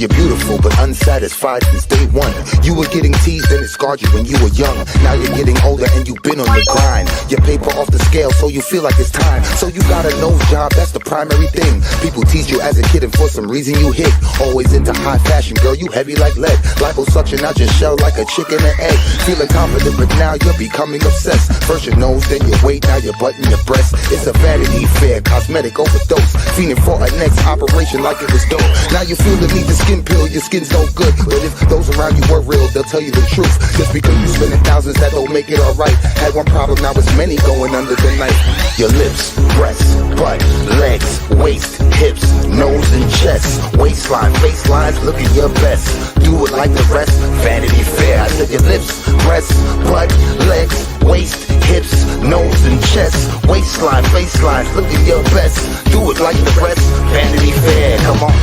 You're beautiful but unsatisfied since day one. You were getting teased and it scarred you when you were young. Now you're getting older and you've been on the grind. Your paper off the scale so you feel like it's time. So you got a nose job, that's the primary thing. People teased you as a kid and for some reason you hit. Always into high fashion, girl, you heavy like lead. Liposuction out your shell like a chicken and egg. Feeling confident but now you're becoming obsessed. First your nose, then your weight, now your butt and your breast. It's a vanity fair, cosmetic overdose. Fiending for a next operation like it was dope. Now you feel the need to skin pill, your skin's no good. But if those around you were real, they'll tell you the truth. Just because you spending thousands, that don't make it alright. Had one problem, now it's many going under the knife. Your lips, breasts, butt, legs, waist, hips, nose and chest, waistline, facelines, looking your best. Do it like the rest, Vanity Fair. I said your lips, breasts, butt, legs, waist, hips, nose and chest, waistline, facelines, looking your best. Do it like the rest, Vanity Fair. Come on.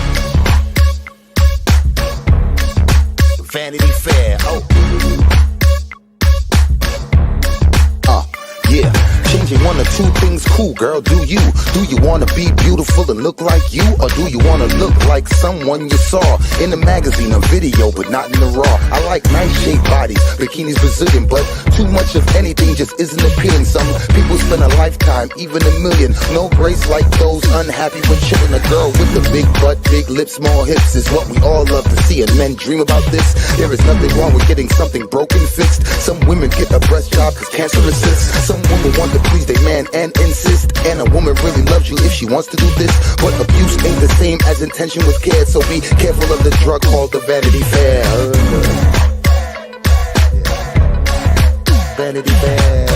Vanity Fair, oh. Yeah. Changing one or two things cool, girl, do you? Do you wanna be beautiful and look like you? Or do you wanna look like someone you saw in a magazine or video, but not in the raw? I like nice shaped bodies, bikinis Brazilian, but too much of anything just isn't appealing. Some people spend a lifetime, even a million. No grace like those unhappy when chilling. A girl with a big butt, big lips, small hips is what we all love to see, and men dream about this. There is nothing wrong with getting something broken fixed. Some women get a breast job cause cancer resists. Some women want to please their man and insist. And a woman really loves you if she wants to do this. But abuse ain't the same as intention with care. So be careful of the drug called the Vanity Fair. Vanity Fair.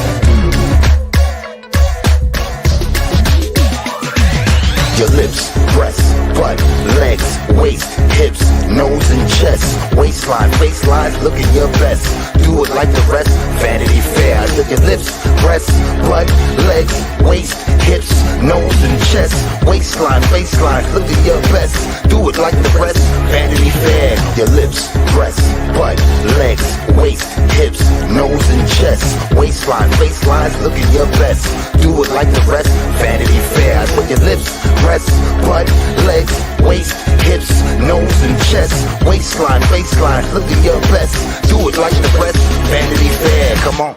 Your lips, breasts, butt, legs, waist, hips, nose and chest, waistline, facelines, looking your best. Do it like the rest, Vanity Fair. I said your lips, breasts, butt, legs, waist, hips, nose and chest, waistline, facelines, looking your best. Do it like the rest, Vanity Fair. Your lips, breasts, butt, legs, waist, hips, nose and chest, waistline, facelines, looking your best. Do it like the rest, Vanity Fair. I said your lips, breasts, butt, legs, waist, hips, nose and chest, waistline, faceline, look at your best. Do it like the rest, Vanity Fair. Come on.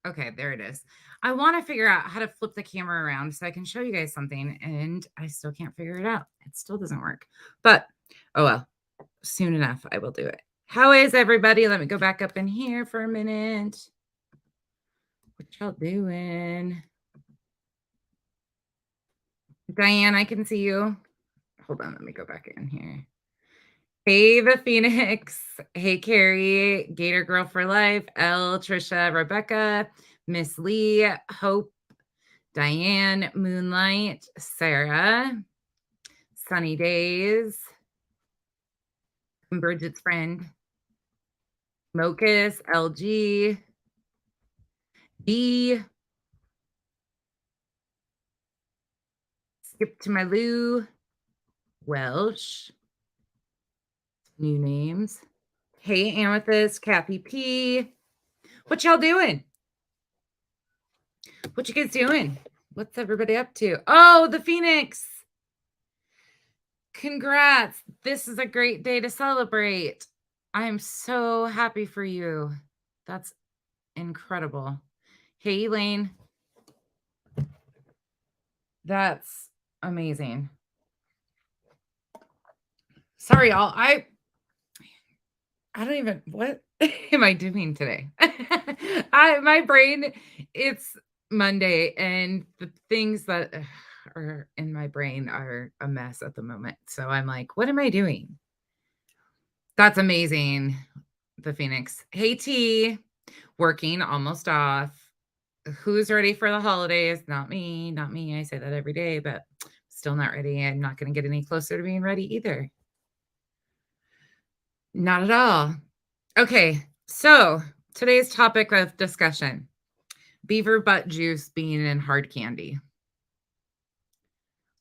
Okay, there it is. I want to figure out how to flip the camera around so I can show you guys something, and I still can't figure it out. It still doesn't work. But, oh well, soon enough, I will do it. How is everybody? Let me go back up in here for a minute. What y'all doing? Diane, I can see you. Hold on, let me go back in here. Hey, the Phoenix. Hey, Carrie. Gator Girl for Life. Elle, Trisha, Rebecca, Miss Lee, Hope, Diane, Moonlight, Sarah, Sunny Days, Bridget's friend, Mocus, LG, D, Skip to my Lou, Welsh, new names. Hey, Amethyst, Kathy P. What y'all doing? What you guys doing? What's everybody up to? Oh, the Phoenix. Congrats. This is a great day to celebrate. I am so happy for you. That's incredible. Hey, Elaine. That's amazing. Sorry, y'all. I don't even, what am I doing today? My brain, it's Monday, and the things that are in my brain are a mess at the moment. So I'm like, what am I doing? That's amazing. The Phoenix. Hey, T. Working, almost off. Who's ready for the holidays? Not me. Not me. I say that every day, but still not ready. I'm not going to get any closer to being ready either. Not at all. Okay, so today's topic of discussion, beaver butt juice being in hard candy.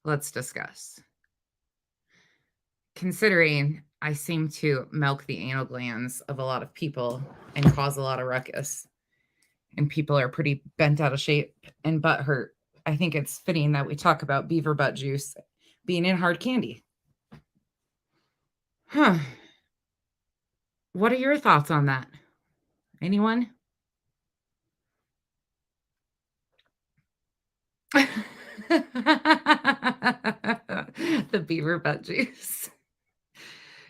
Let's discuss. Considering I seem to milk the anal glands of a lot of people and cause a lot of ruckus, and people are pretty bent out of shape and butt hurt, I think it's fitting that we talk about beaver butt juice being in hard candy. Huh. What are your thoughts on that? Anyone? The beaver butt juice.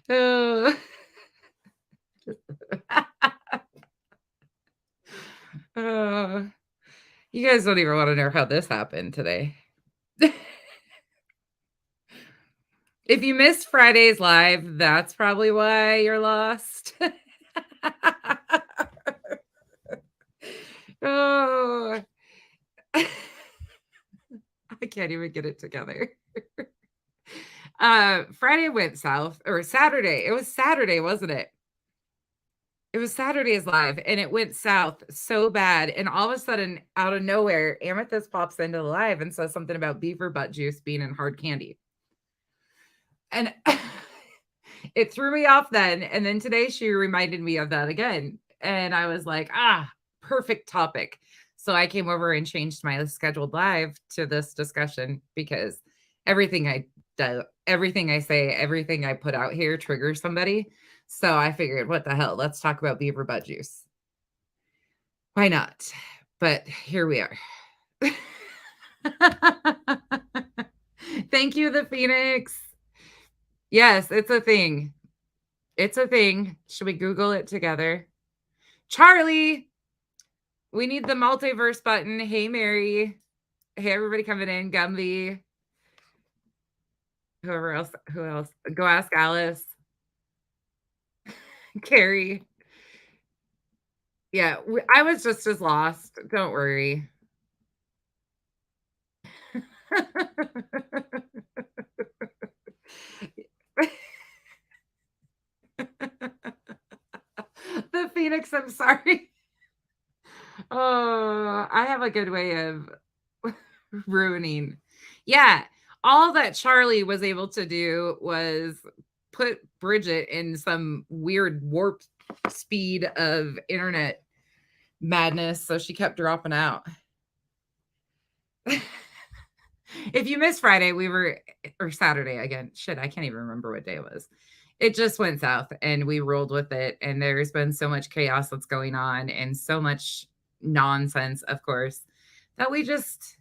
Oh. Oh. You guys don't even want to know how this happened today. If you missed Friday's live, that's probably why you're lost. Oh. I can't even get it together. Friday went south, or Saturday. It was Saturday, wasn't it? It was Saturday's live, and it went south so bad. And all of a sudden, out of nowhere, Amethyst pops into the live and says something about beaver butt juice being in hard candy. And it threw me off then. And then today she reminded me of that again. And I was like, perfect topic. So I came over and changed my scheduled live to this discussion because everything I do, everything I say, everything I put out here triggers somebody. So I figured, what the hell? Let's talk about beaver butt juice. Why not? But here we are. Thank you, the Phoenix. Yes, it's a thing. It's a thing. Should we Google it together? Charlie, we need the multiverse button. Hey, Mary. Hey, everybody coming in. Gumby. Whoever else. Who else? Go ask Alice. Carrie. Yeah, I was just as lost. Don't worry. The Phoenix, I'm sorry. Oh, I have a good way of ruining. Yeah, all that Charlie was able to do was put Bridget in some weird warp speed of internet madness, so she kept dropping out. If you missed Friday, or Saturday again. Shit, I can't even remember what day it was. It just went south and we rolled with it. And there's been so much chaos that's going on and so much nonsense, of course, that we just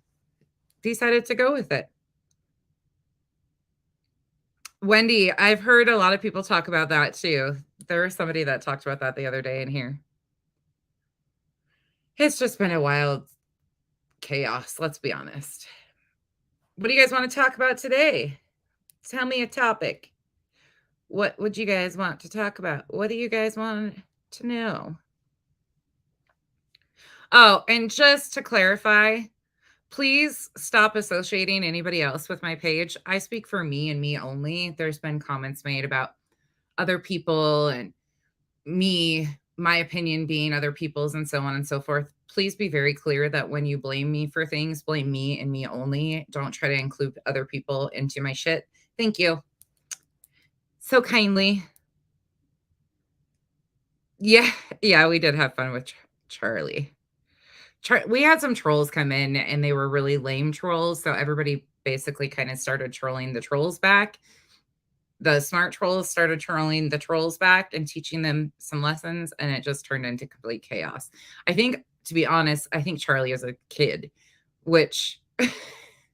decided to go with it. Wendy, I've heard a lot of people talk about that too. There was somebody that talked about that the other day in here. It's just been a wild chaos, let's be honest. What do you guys want to talk about today? Tell me a topic. What would you guys want to talk about? What do you guys want to know? Oh, and just to clarify, please stop associating anybody else with my page. I speak for me and me only. There's been comments made about other people and me, my opinion being other people's, and so on and so forth. Please be very clear that when you blame me for things, blame me and me only. Don't try to include other people into my shit. Thank you. So kindly. Yeah, we did have fun with Charlie. We had some trolls come in and they were really lame trolls. So everybody basically kind of started trolling the trolls back. The smart trolls started trolling the trolls back and teaching them some lessons. And it just turned into complete chaos. I think, to be honest, I think Charlie is a kid, which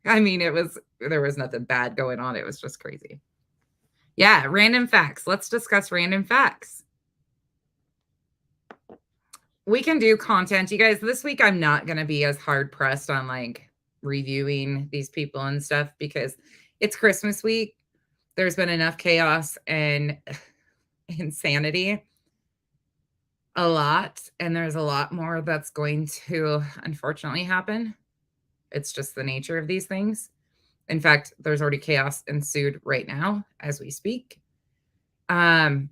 I mean, there was nothing bad going on. It was just crazy. Yeah, random facts. Let's discuss random facts. We can do content. You guys, this week I'm not going to be as hard pressed on like reviewing these people and stuff because it's Christmas week. There's been enough chaos and insanity. A lot. And there's a lot more that's going to unfortunately happen. It's just the nature of these things. In fact, there's already chaos ensued right now as we speak. But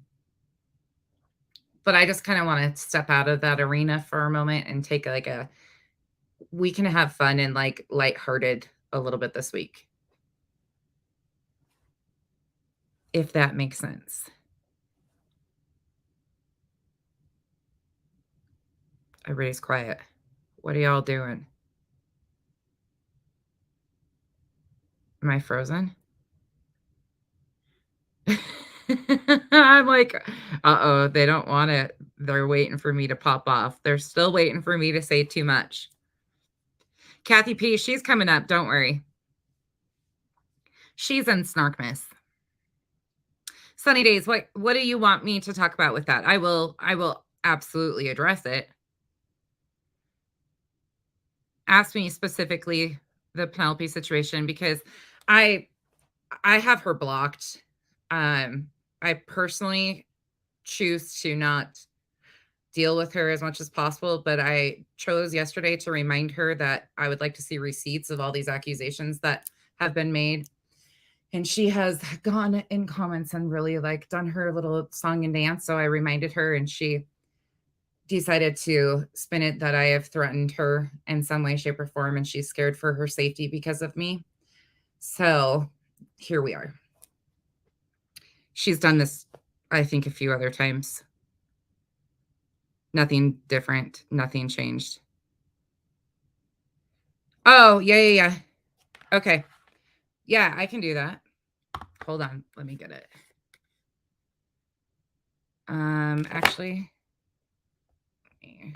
I just kind of want to step out of that arena for a moment and take we can have fun and like lighthearted a little bit this week. If that makes sense. Everybody's quiet. What are y'all doing? Am I frozen? I'm like, uh-oh, they don't want it. They're waiting for me to pop off. They're still waiting for me to say too much. Kathy P, she's coming up. Don't worry. She's in Snarkmas. Sunny Days, what do you want me to talk about with that? I will absolutely address it. Ask me specifically the Penelope situation because I have her blocked. I personally choose to not deal with her as much as possible, but I chose yesterday to remind her that I would like to see receipts of all these accusations that have been made. And she has gone in comments and really like done her little song and dance. So I reminded her and she decided to spin it that I have threatened her in some way, shape, or form, and she's scared for her safety because of me. So here we are. She's done this, I think, a few other times. Nothing different, nothing changed. Oh, yeah. Okay. Yeah, I can do that. Hold on, let me get it. Actually, let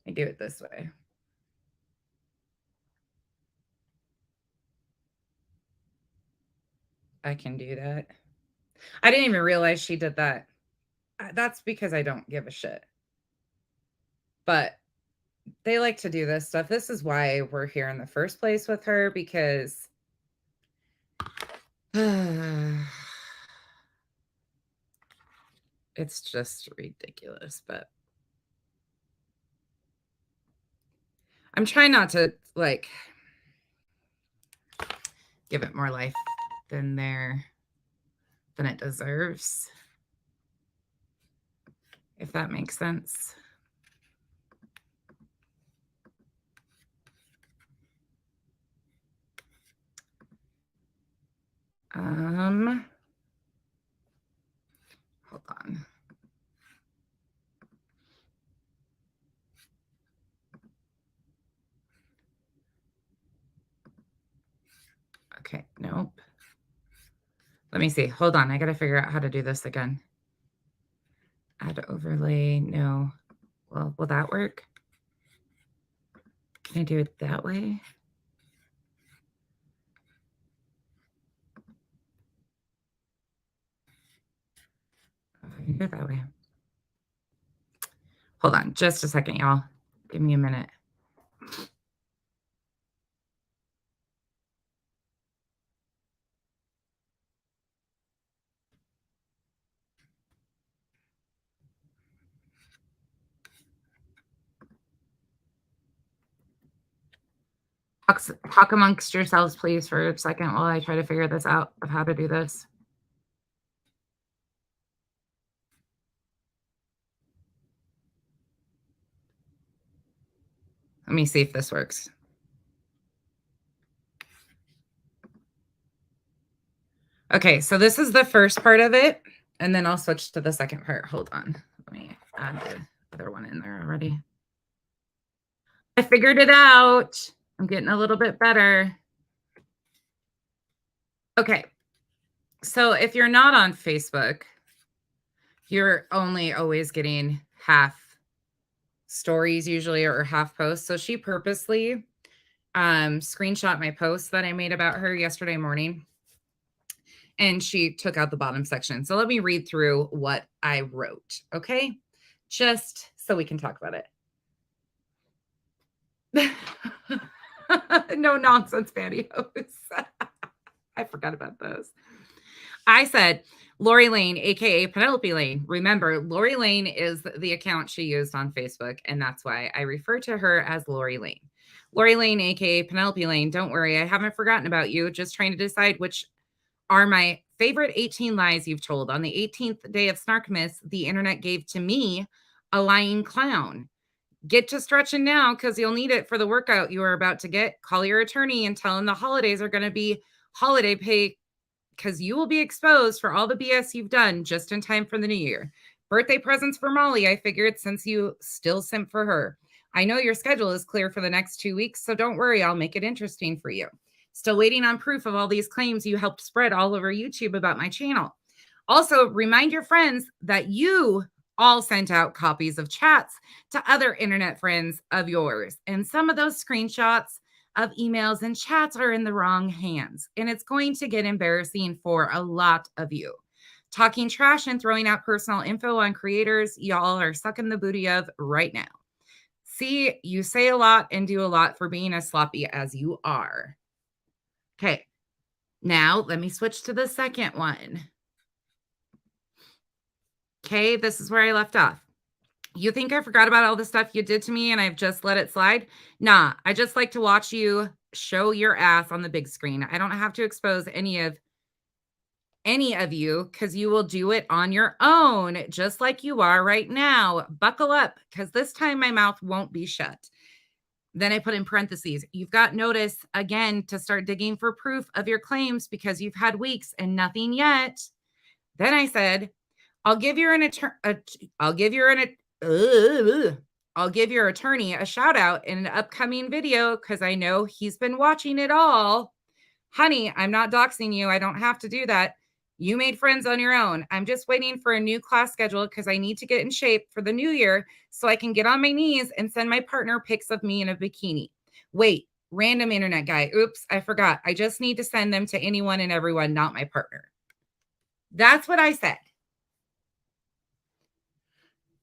me do it this way. I can do that. I didn't even realize she did that. That's because I don't give a shit. But they like to do this stuff. This is why we're here in the first place with her, because it's just ridiculous. But I'm trying not to like give it more life than it deserves, if that makes sense. Hold on. Okay, nope. Let me see. Hold on. I got to figure out how to do this again. Add overlay. No. Well, will that work? Can I do it that way? I can do it that way. Hold on just a second, y'all. Give me a minute. Talk amongst yourselves, please, for a second while I try to figure this out of how to do this. Let me see if this works. Okay, so this is the first part of it, and then I'll switch to the second part. Hold on. Let me add the other one in there already. I figured it out. I'm getting a little bit better. Okay. So if you're not on Facebook, you're only always getting half stories usually or half posts. So she purposely screenshot my post that I made about her yesterday morning, and she took out the bottom section. So let me read through what I wrote, okay? Just so we can talk about it. No nonsense pantyhose. I forgot about those. I said, Lori Lane, aka Penelope Lane. Remember, Lori Lane is the account she used on Facebook, and that's why I refer to her as Lori Lane. Lori Lane, aka Penelope Lane. Don't worry, I haven't forgotten about you. Just trying to decide which are my favorite 18 lies you've told. On the 18th day of Snarkmas, the internet gave to me a lying clown. Get to stretching now because you'll need it for the workout you are about to get. Call your attorney and tell him the holidays are going to be holiday pay because you will be exposed for all the BS you've done just in time for the new year. Birthday presents for Molly, I figured, since you still simp for her. I know your schedule is clear for the next 2 weeks, so don't worry, I'll make it interesting for you. Still waiting on proof of all these claims you helped spread all over YouTube about my channel. Also, remind your friends that you all sent out copies of chats to other internet friends of yours. And some of those screenshots of emails and chats are in the wrong hands. And it's going to get embarrassing for a lot of you. Talking trash and throwing out personal info on creators, y'all are sucking the booty of right now. See, you say a lot and do a lot for being as sloppy as you are. Okay, now let me switch to the second one. Okay, this is where I left off. You think I forgot about all the stuff you did to me and I've just let it slide? Nah, I just like to watch you show your ass on the big screen. I don't have to expose any of you because you will do it on your own, just like you are right now. Buckle up, because this time my mouth won't be shut. Then I put in parentheses, you've got notice again to start digging for proof of your claims because you've had weeks and nothing yet. Then I said, I'll give your attorney a shout out in an upcoming video because I know he's been watching it all. Honey, I'm not doxing you. I don't have to do that. You made friends on your own. I'm just waiting for a new class schedule because I need to get in shape for the new year so I can get on my knees and send my partner pics of me in a bikini. Wait, random internet guy. Oops, I forgot. I just need to send them to anyone and everyone, not my partner. That's what I said.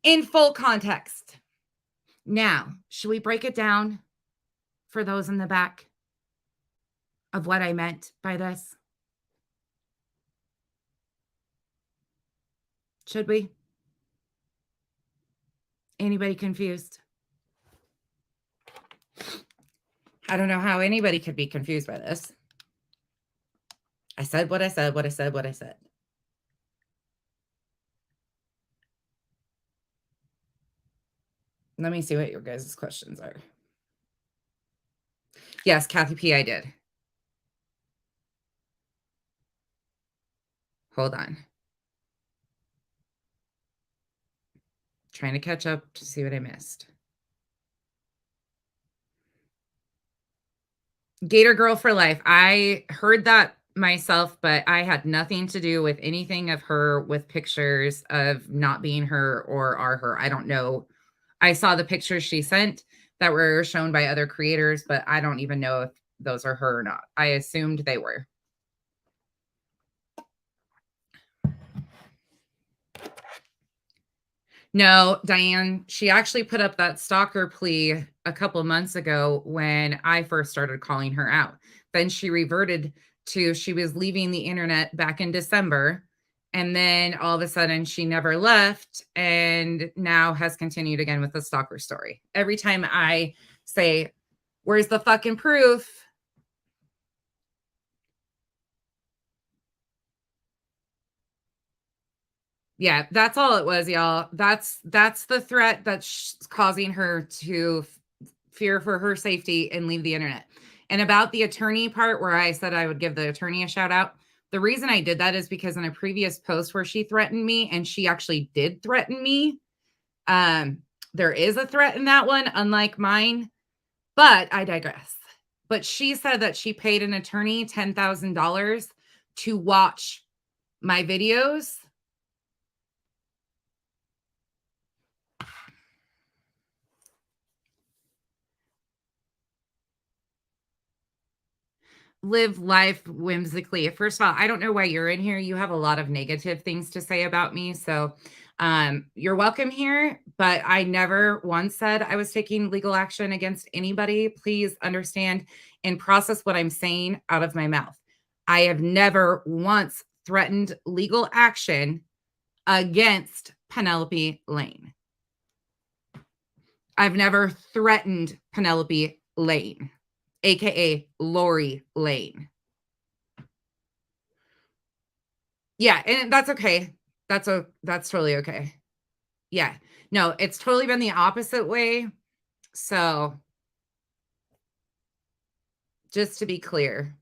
In full context. Now, should we break it down for those in the back of what I meant by this? Should we? Anybody confused? I don't know how anybody could be confused by this. I said what I said, what I said, what I said. Let me see what your guys' questions are. Yes, Kathy P, I did. Hold on. Trying to catch up to see what I missed. Gator Girl for life. I heard that myself, but I had nothing to do with anything of her with pictures of not being her or are her. I don't know. I saw the pictures she sent that were shown by other creators, but I don't even know if those are her or not. I assumed they were. No, Diane, she actually put up that stalker plea a couple months ago when I first started calling her out. Then she reverted to she was leaving the internet back in December. And then all of a sudden she never left and now has continued again with the stalker story. Every time I say, where's the fucking proof? Yeah, that's all it was, y'all. That's the threat that's causing her to fear for her safety and leave the internet. And about the attorney part where I said I would give the attorney a shout out, the reason I did that is because in a previous post where she threatened me, and she actually did threaten me, there is a threat in that one, unlike mine, but I digress. But she said that she paid an attorney $10,000 to watch my videos. Live life whimsically. First of all, I don't know why you're in here. You have a lot of negative things to say about me. So you're welcome here, but I never once said I was taking legal action against anybody. Please understand and process what I'm saying out of my mouth. I have never once threatened legal action against Penelope Lane. I've never threatened Penelope Lane, aka Lori Lane. Yeah, and that's okay. That's totally okay. Yeah. No, it's totally been the opposite way. So just to be clear.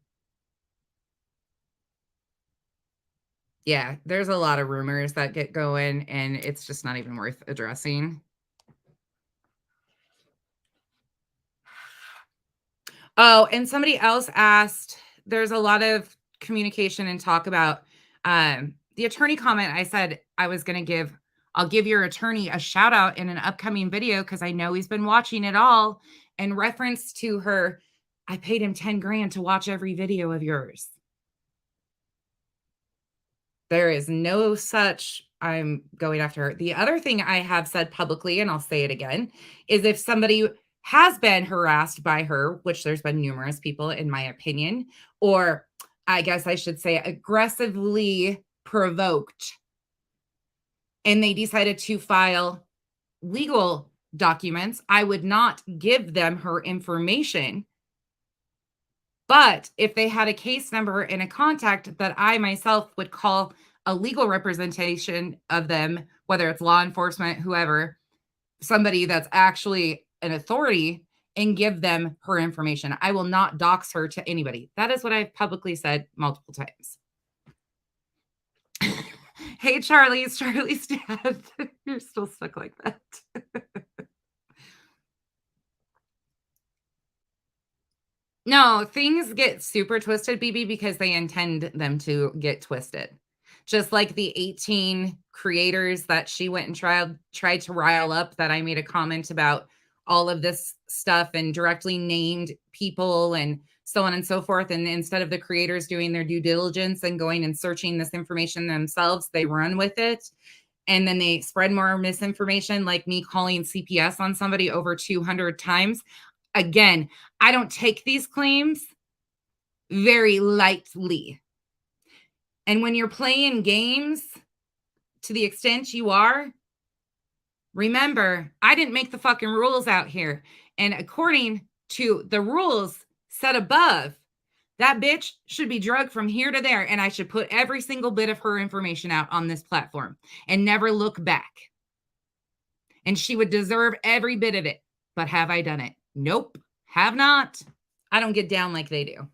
Yeah, there's a lot of rumors that get going and it's just not even worth addressing. Oh, and somebody else asked, there's a lot of communication and talk about the attorney comment. I said I'll give your attorney a shout out in an upcoming video because I know he's been watching it all. In reference to her, I paid him 10 grand to watch every video of yours. There is no such I'm going after her. The other thing I have said publicly, and I'll say it again, is if somebody has been harassed by her, which there's been numerous people, in my opinion, or I guess I should say aggressively provoked, and they decided to file legal documents, I would not give them her information. But if they had a case number and a contact that I myself would call a legal representation of them, whether it's law enforcement, whoever, somebody that's actually an authority, and give them her information. I will not dox her to anybody. That is what I've publicly said multiple times. Hey, Charlie, it's Charlie's dad. You're still stuck like that. No, things get super twisted, BB, because they intend them to get twisted. Just like the 18 creators that she went and tried to rile up, that I made a comment about all of this stuff and directly named people and so on and so forth. And instead of the creators doing their due diligence and going and searching this information themselves, they run with it. And then they spread more misinformation, like me calling CPS on somebody over 200 times. Again, I don't take these claims very lightly. And when you're playing games to the extent you are, remember, I didn't make the fucking rules out here. And according to the rules set above, that bitch should be drugged from here to there. And I should put every single bit of her information out on this platform and never look back. And she would deserve every bit of it. But have I done it? Nope, have not. I don't get down like they do.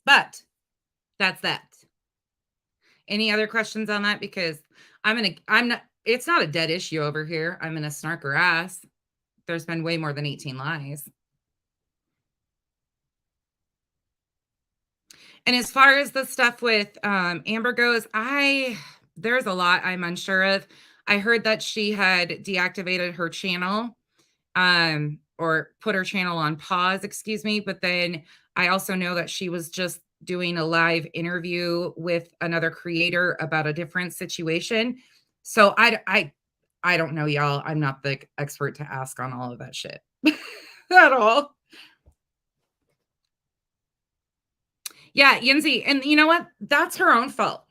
But that's that. Any other questions on that? Because it's not a dead issue over here. I'm gonna snark her ass. There's been way more than 18 lies. And as far as the stuff with Amber goes, there's a lot I'm unsure of. I heard that she had deactivated her channel, or put her channel on pause, excuse me. But then I also know that she was just doing a live interview with another creator about a different situation. So I don't know, y'all. I'm not the expert to ask on all of that shit at all. Yeah, Yinzi. And you know what? That's her own fault.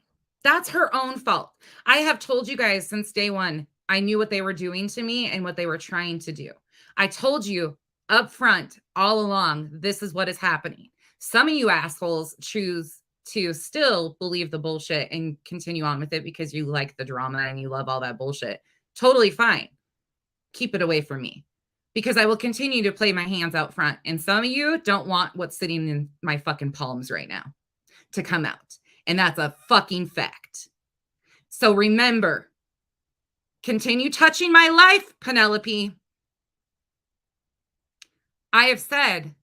That's her own fault. I have told you guys since day one, I knew what they were doing to me and what they were trying to do. I told you up front all along, this is what is happening. Some of you assholes choose to still believe the bullshit and continue on with it because you like the drama and you love all that bullshit. Totally fine. Keep it away from me because I will continue to play my hands out front. And some of you don't want what's sitting in my fucking palms right now to come out. And that's a fucking fact. So remember, continue touching my life, Penelope. I have said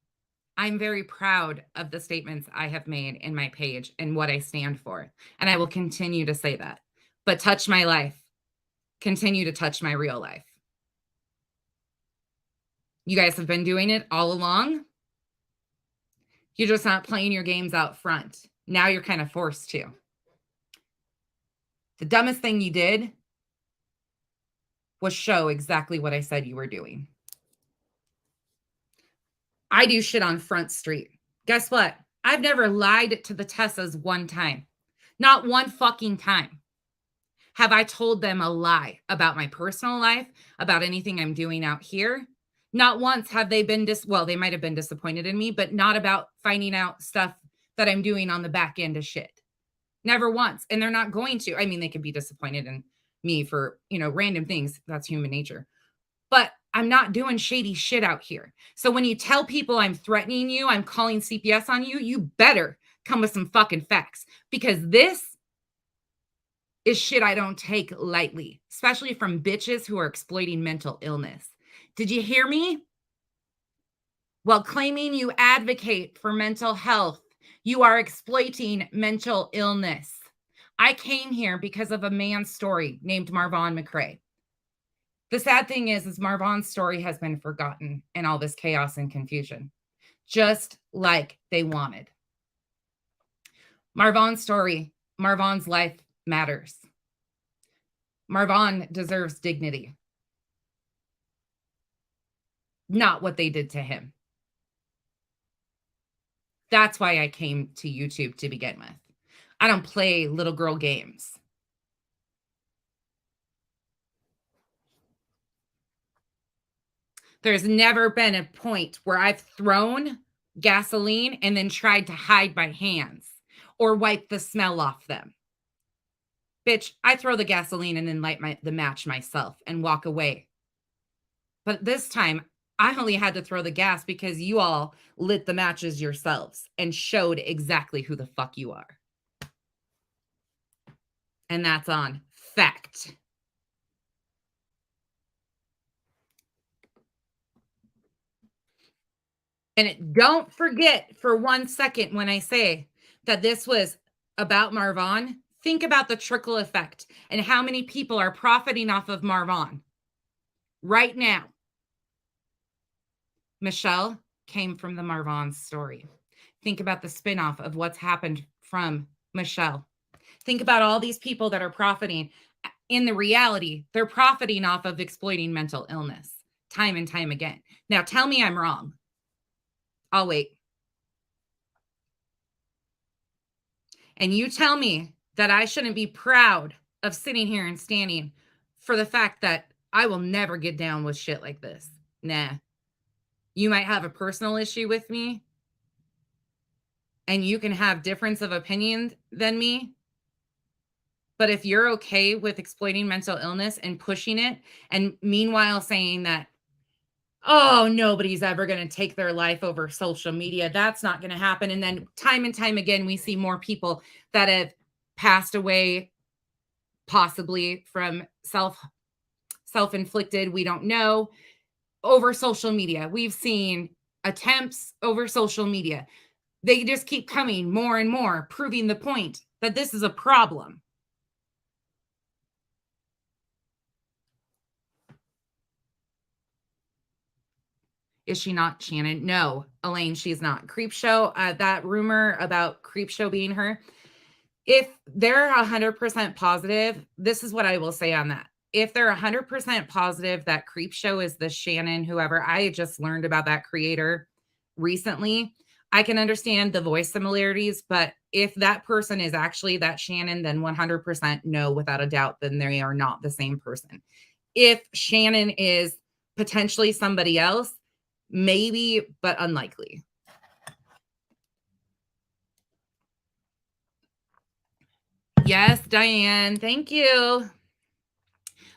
I'm very proud of the statements I have made in my page and what I stand for. And I will continue to say that. But touch my life. Continue to touch my real life. You guys have been doing it all along. You're just not playing your games out front. Now you're kind of forced to. The dumbest thing you did was show exactly what I said you were doing. I do shit on Front Street. Guess what? I've never lied to the Tessas one time. Not one fucking time. Have I told them a lie about my personal life, about anything I'm doing out here? Not once have they been they might have been disappointed in me, but not about finding out stuff that I'm doing on the back end of shit. Never once. And they're not going to. I mean, they could be disappointed in me for, random things. That's human nature. But I'm not doing shady shit out here. So when you tell people I'm threatening you, I'm calling CPS on you, you better come with some fucking facts. Because this is shit I don't take lightly, especially from bitches who are exploiting mental illness. Did you hear me? While claiming you advocate for mental health, you are exploiting mental illness. I came here because of a man's story named Marvon McRae. The sad thing is Marvon's story has been forgotten in all this chaos and confusion, just like they wanted. Marvon's story, Marvon's life matters. Marvon deserves dignity, not what they did to him. That's why I came to YouTube to begin with. I don't play little girl games. There's never been a point where I've thrown gasoline and then tried to hide my hands or wipe the smell off them. Bitch, I throw the gasoline and then light the match myself and walk away. But this time, I only had to throw the gas because you all lit the matches yourselves and showed exactly who the fuck you are. And that's on fact. And don't forget for 1 second when I say that this was about Marvon, think about the trickle effect and how many people are profiting off of Marvon right now. Michelle came from the Marvon story. Think about the spinoff of what's happened from Michelle. Think about all these people that are profiting. In the reality, they're profiting off of exploiting mental illness time and time again. Now, tell me I'm wrong. I'll wait. And you tell me that I shouldn't be proud of sitting here and standing for the fact that I will never get down with shit like this. Nah. You might have a personal issue with me, and you can have difference of opinion than me. But if you're okay with exploiting mental illness and pushing it, and meanwhile saying that, oh, nobody's ever going to take their life over social media, that's not going to happen. And then time and time again, we see more people that have passed away, possibly from self-inflicted, we don't know, over social media. We've seen attempts over social media. They just keep coming more and more, proving the point that this is a problem. Is she not Shannon? No, Elaine, she's not. Creepshow, that rumor about Creepshow being her, if they're 100% positive, this is what I will say on that. If they're 100% positive that Creepshow is the Shannon, whoever, I just learned about that creator recently. I can understand the voice similarities, but if that person is actually that Shannon, then 100% no, without a doubt, then they are not the same person. If Shannon is potentially somebody else, maybe, but unlikely. Yes, Diane, thank you.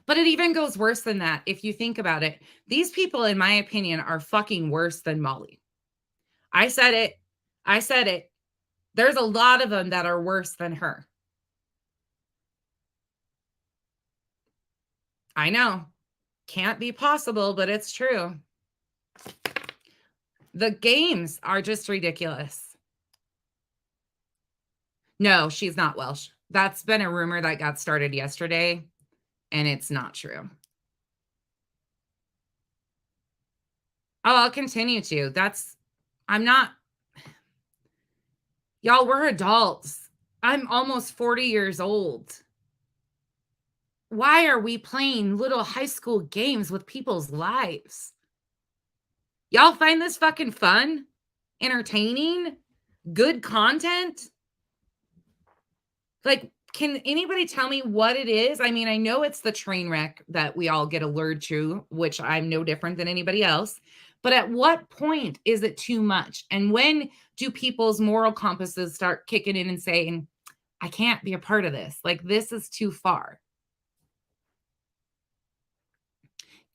But it even goes worse than that. If you think about it, these people, in my opinion, are fucking worse than Molly. I said it. I said it. There's a lot of them that are worse than her. I know. Can't be possible, but it's true. The games are just ridiculous. No, she's not Welsh. That's been a rumor that got started yesterday, and it's not true. Oh, I'll continue to. I'm not. Y'all, we're adults. I'm almost 40 years old. Why are we playing little high school games with people's lives? Y'all find this fucking fun? Entertaining? Good content? Like, can anybody tell me what it is? I mean, I know it's the train wreck that we all get allured to, which I'm no different than anybody else. But at what point is it too much? And when do people's moral compasses start kicking in and saying, I can't be a part of this? Like, this is too far.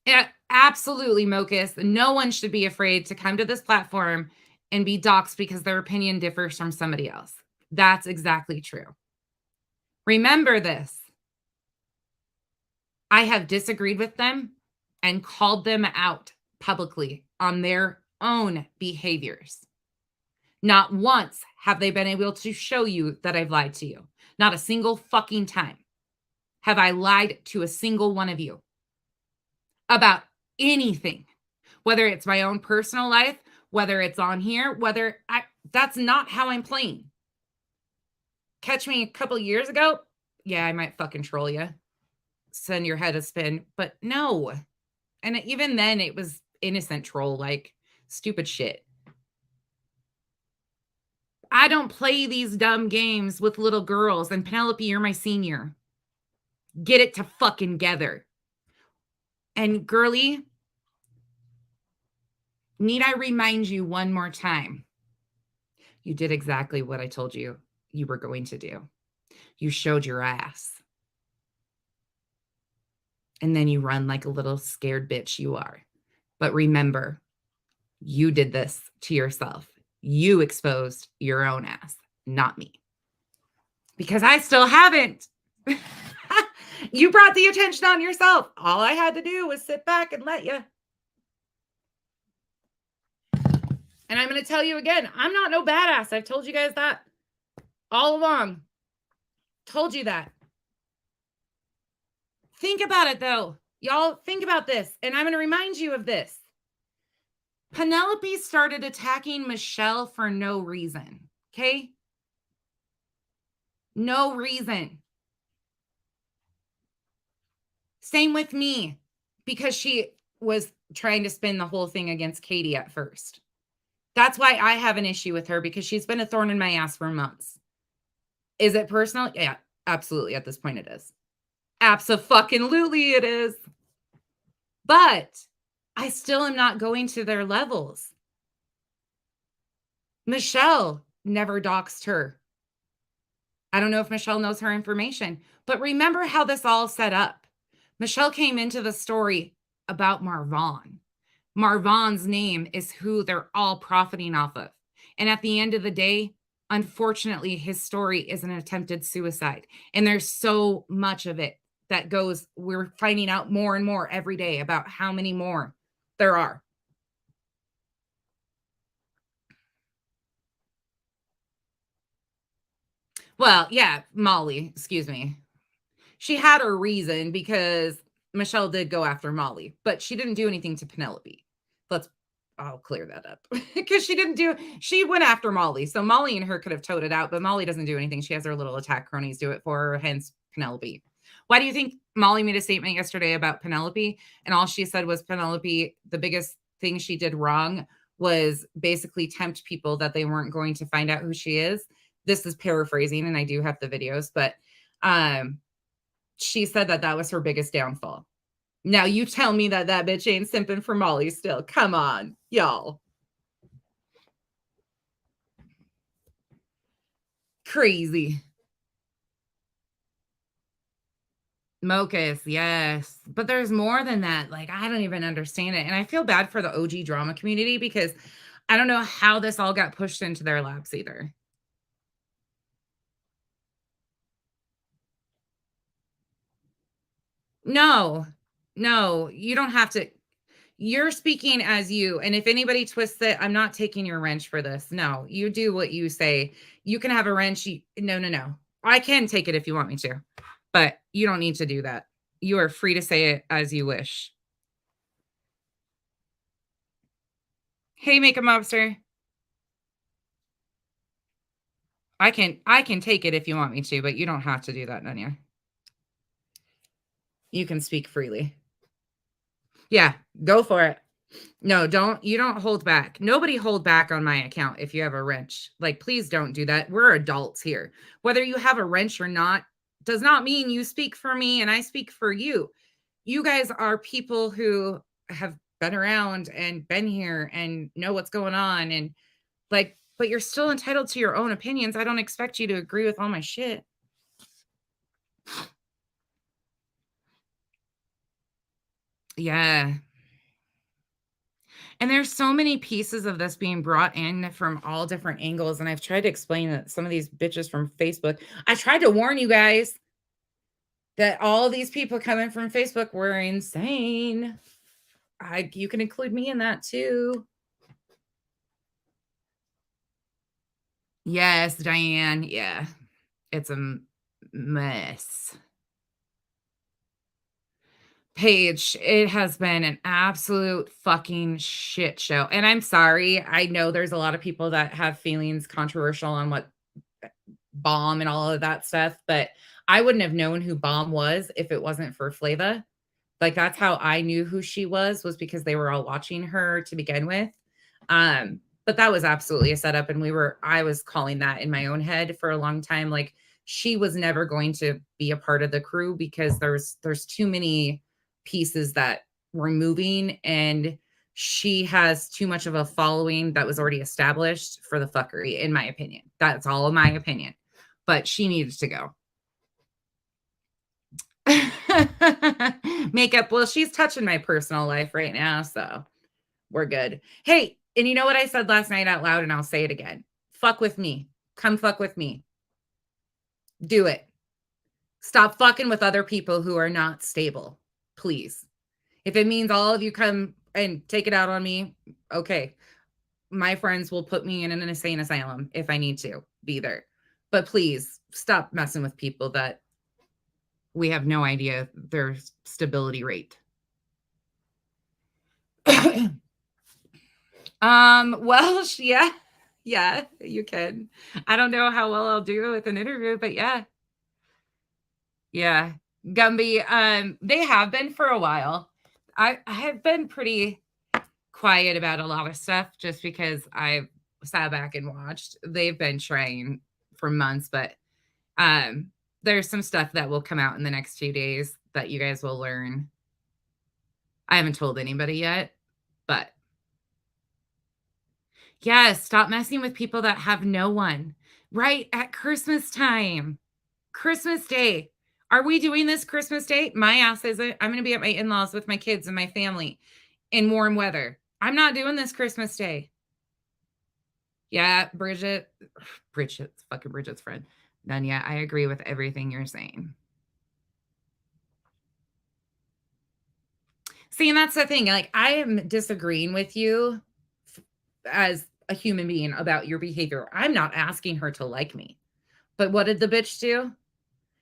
Yeah, absolutely, Mocus. No one should be afraid to come to this platform and be doxxed because their opinion differs from somebody else. That's exactly true. Remember this. I have disagreed with them and called them out publicly on their own behaviors. Not once have they been able to show you that I've lied to you. Not a single fucking time have I lied to a single one of you about anything, whether it's my own personal life, whether it's on here, that's not how I'm playing. Catch me a couple years ago, yeah, I might fucking troll you, send your head a spin, but no. And even then, it was innocent troll, like stupid shit. I don't play these dumb games with little girls. And Penelope, you're my senior. Get it to fucking together. And girly, need I remind you one more time? You did exactly what I told you you were going to do. You showed your ass. And then you run like a little scared bitch you are. But remember, you did this to yourself. You exposed your own ass, not me. Because I still haven't. You brought the attention on yourself. All I had to do was sit back and let you. And I'm going to tell you again, I'm not no badass. I've told you guys that all along. Told you that. Think about it, though. Y'all think about this. And I'm going to remind you of this. Penelope started attacking Michelle for no reason. Okay? No reason. Same with me. Because she was trying to spin the whole thing against Katie at first. That's why I have an issue with her, because she's been a thorn in my ass for months. Is it personal? Yeah, absolutely. At this point, it is. Abso-fucking-lutely it is. But I still am not going to their levels. Michelle never doxed her. I don't know if Michelle knows her information, but remember how this all set up. Michelle came into the story about Marvon. Marvon's name is who they're all profiting off of. And at the end of the day, unfortunately, his story is an attempted suicide. And there's so much of it that goes, we're finding out more and more every day about how many more there are. Well, yeah, Molly, excuse me. She had her reason because Michelle did go after Molly, but she didn't do anything to Penelope. I'll clear that up because she went after Molly. So Molly and her could have toed it out, but Molly doesn't do anything. She has her little attack cronies do it for her, hence Penelope. Why do you think Molly made a statement yesterday about Penelope? And all she said was Penelope, the biggest thing she did wrong was basically tempt people that they weren't going to find out who she is. This is paraphrasing, and I do have the videos, but she said that was her biggest downfall. Now you tell me that bitch ain't simping for Molly still. Come on, y'all. Crazy. Mocus, yes. But there's more than that. Like, I don't even understand it. And I feel bad for the OG drama community because I don't know how this all got pushed into their laps either. No, you don't have to. You're speaking as you. And if anybody twists it, I'm not taking your wrench for this. No, you do what you say. You can have a wrench. No. I can take it if you want me to, but you don't need to do that. You are free to say it as you wish. Hey, Makeup Mobster. I can take it if you want me to, but you don't have to do that, Nanya. You can speak freely. Yeah, go for it. No, you don't hold back. Nobody hold back on my account if you have a wrench. Like, please don't do that. We're adults here. Whether you have a wrench or not does not mean you speak for me and I speak for you. You guys are people who have been around and been here and know what's going on. And like, but you're still entitled to your own opinions. I don't expect you to agree with all my shit. Yeah. And there's so many pieces of this being brought in from all different angles. And I've tried to explain that some of these bitches from Facebook, I tried to warn you guys that all of these people coming from Facebook were insane. You can include me in that too. Yes, Diane. Yeah. It's a mess. Paige, it has been an absolute fucking shit show. And I'm sorry. I know there's a lot of people that have feelings controversial on what Bomb and all of that stuff, but I wouldn't have known who Bomb was if it wasn't for Flava. Like, that's how I knew who she was because they were all watching her to begin with. But that was absolutely a setup, and I was calling that in my own head for a long time. Like, she was never going to be a part of the crew because there's too many pieces that were moving, and she has too much of a following that was already established for the fuckery, in my opinion. That's all in my opinion. But she needs to go. Makeup. Well, she's touching my personal life right now, so we're good. Hey, and you know what I said last night out loud, and I'll say it again. Fuck with me. Come fuck with me. Do it. Stop fucking with other people who are not stable. Please. If it means all of you come and take it out on me, okay. My friends will put me in an insane asylum if I need to be there. But please stop messing with people that we have no idea their stability rate. Well, yeah, you can. I don't know how well I'll do with an interview, but yeah. Yeah. Gumby, they have been for a while. I have been pretty quiet about a lot of stuff just because I sat back and watched. They've been trying for months, but there's some stuff that will come out in the next few days that you guys will learn. I haven't told anybody yet, but yes, stop messing with people that have no one. Right at Christmas time, Christmas Day. Are we doing this Christmas Day? My ass isn't. I'm going to be at my in laws with my kids and my family in warm weather. I'm not doing this Christmas Day. Yeah, Bridget's fucking Bridget's friend. Then, yeah, I agree with everything you're saying. See, and that's the thing. Like, I am disagreeing with you as a human being about your behavior. I'm not asking her to like me. But what did the bitch do?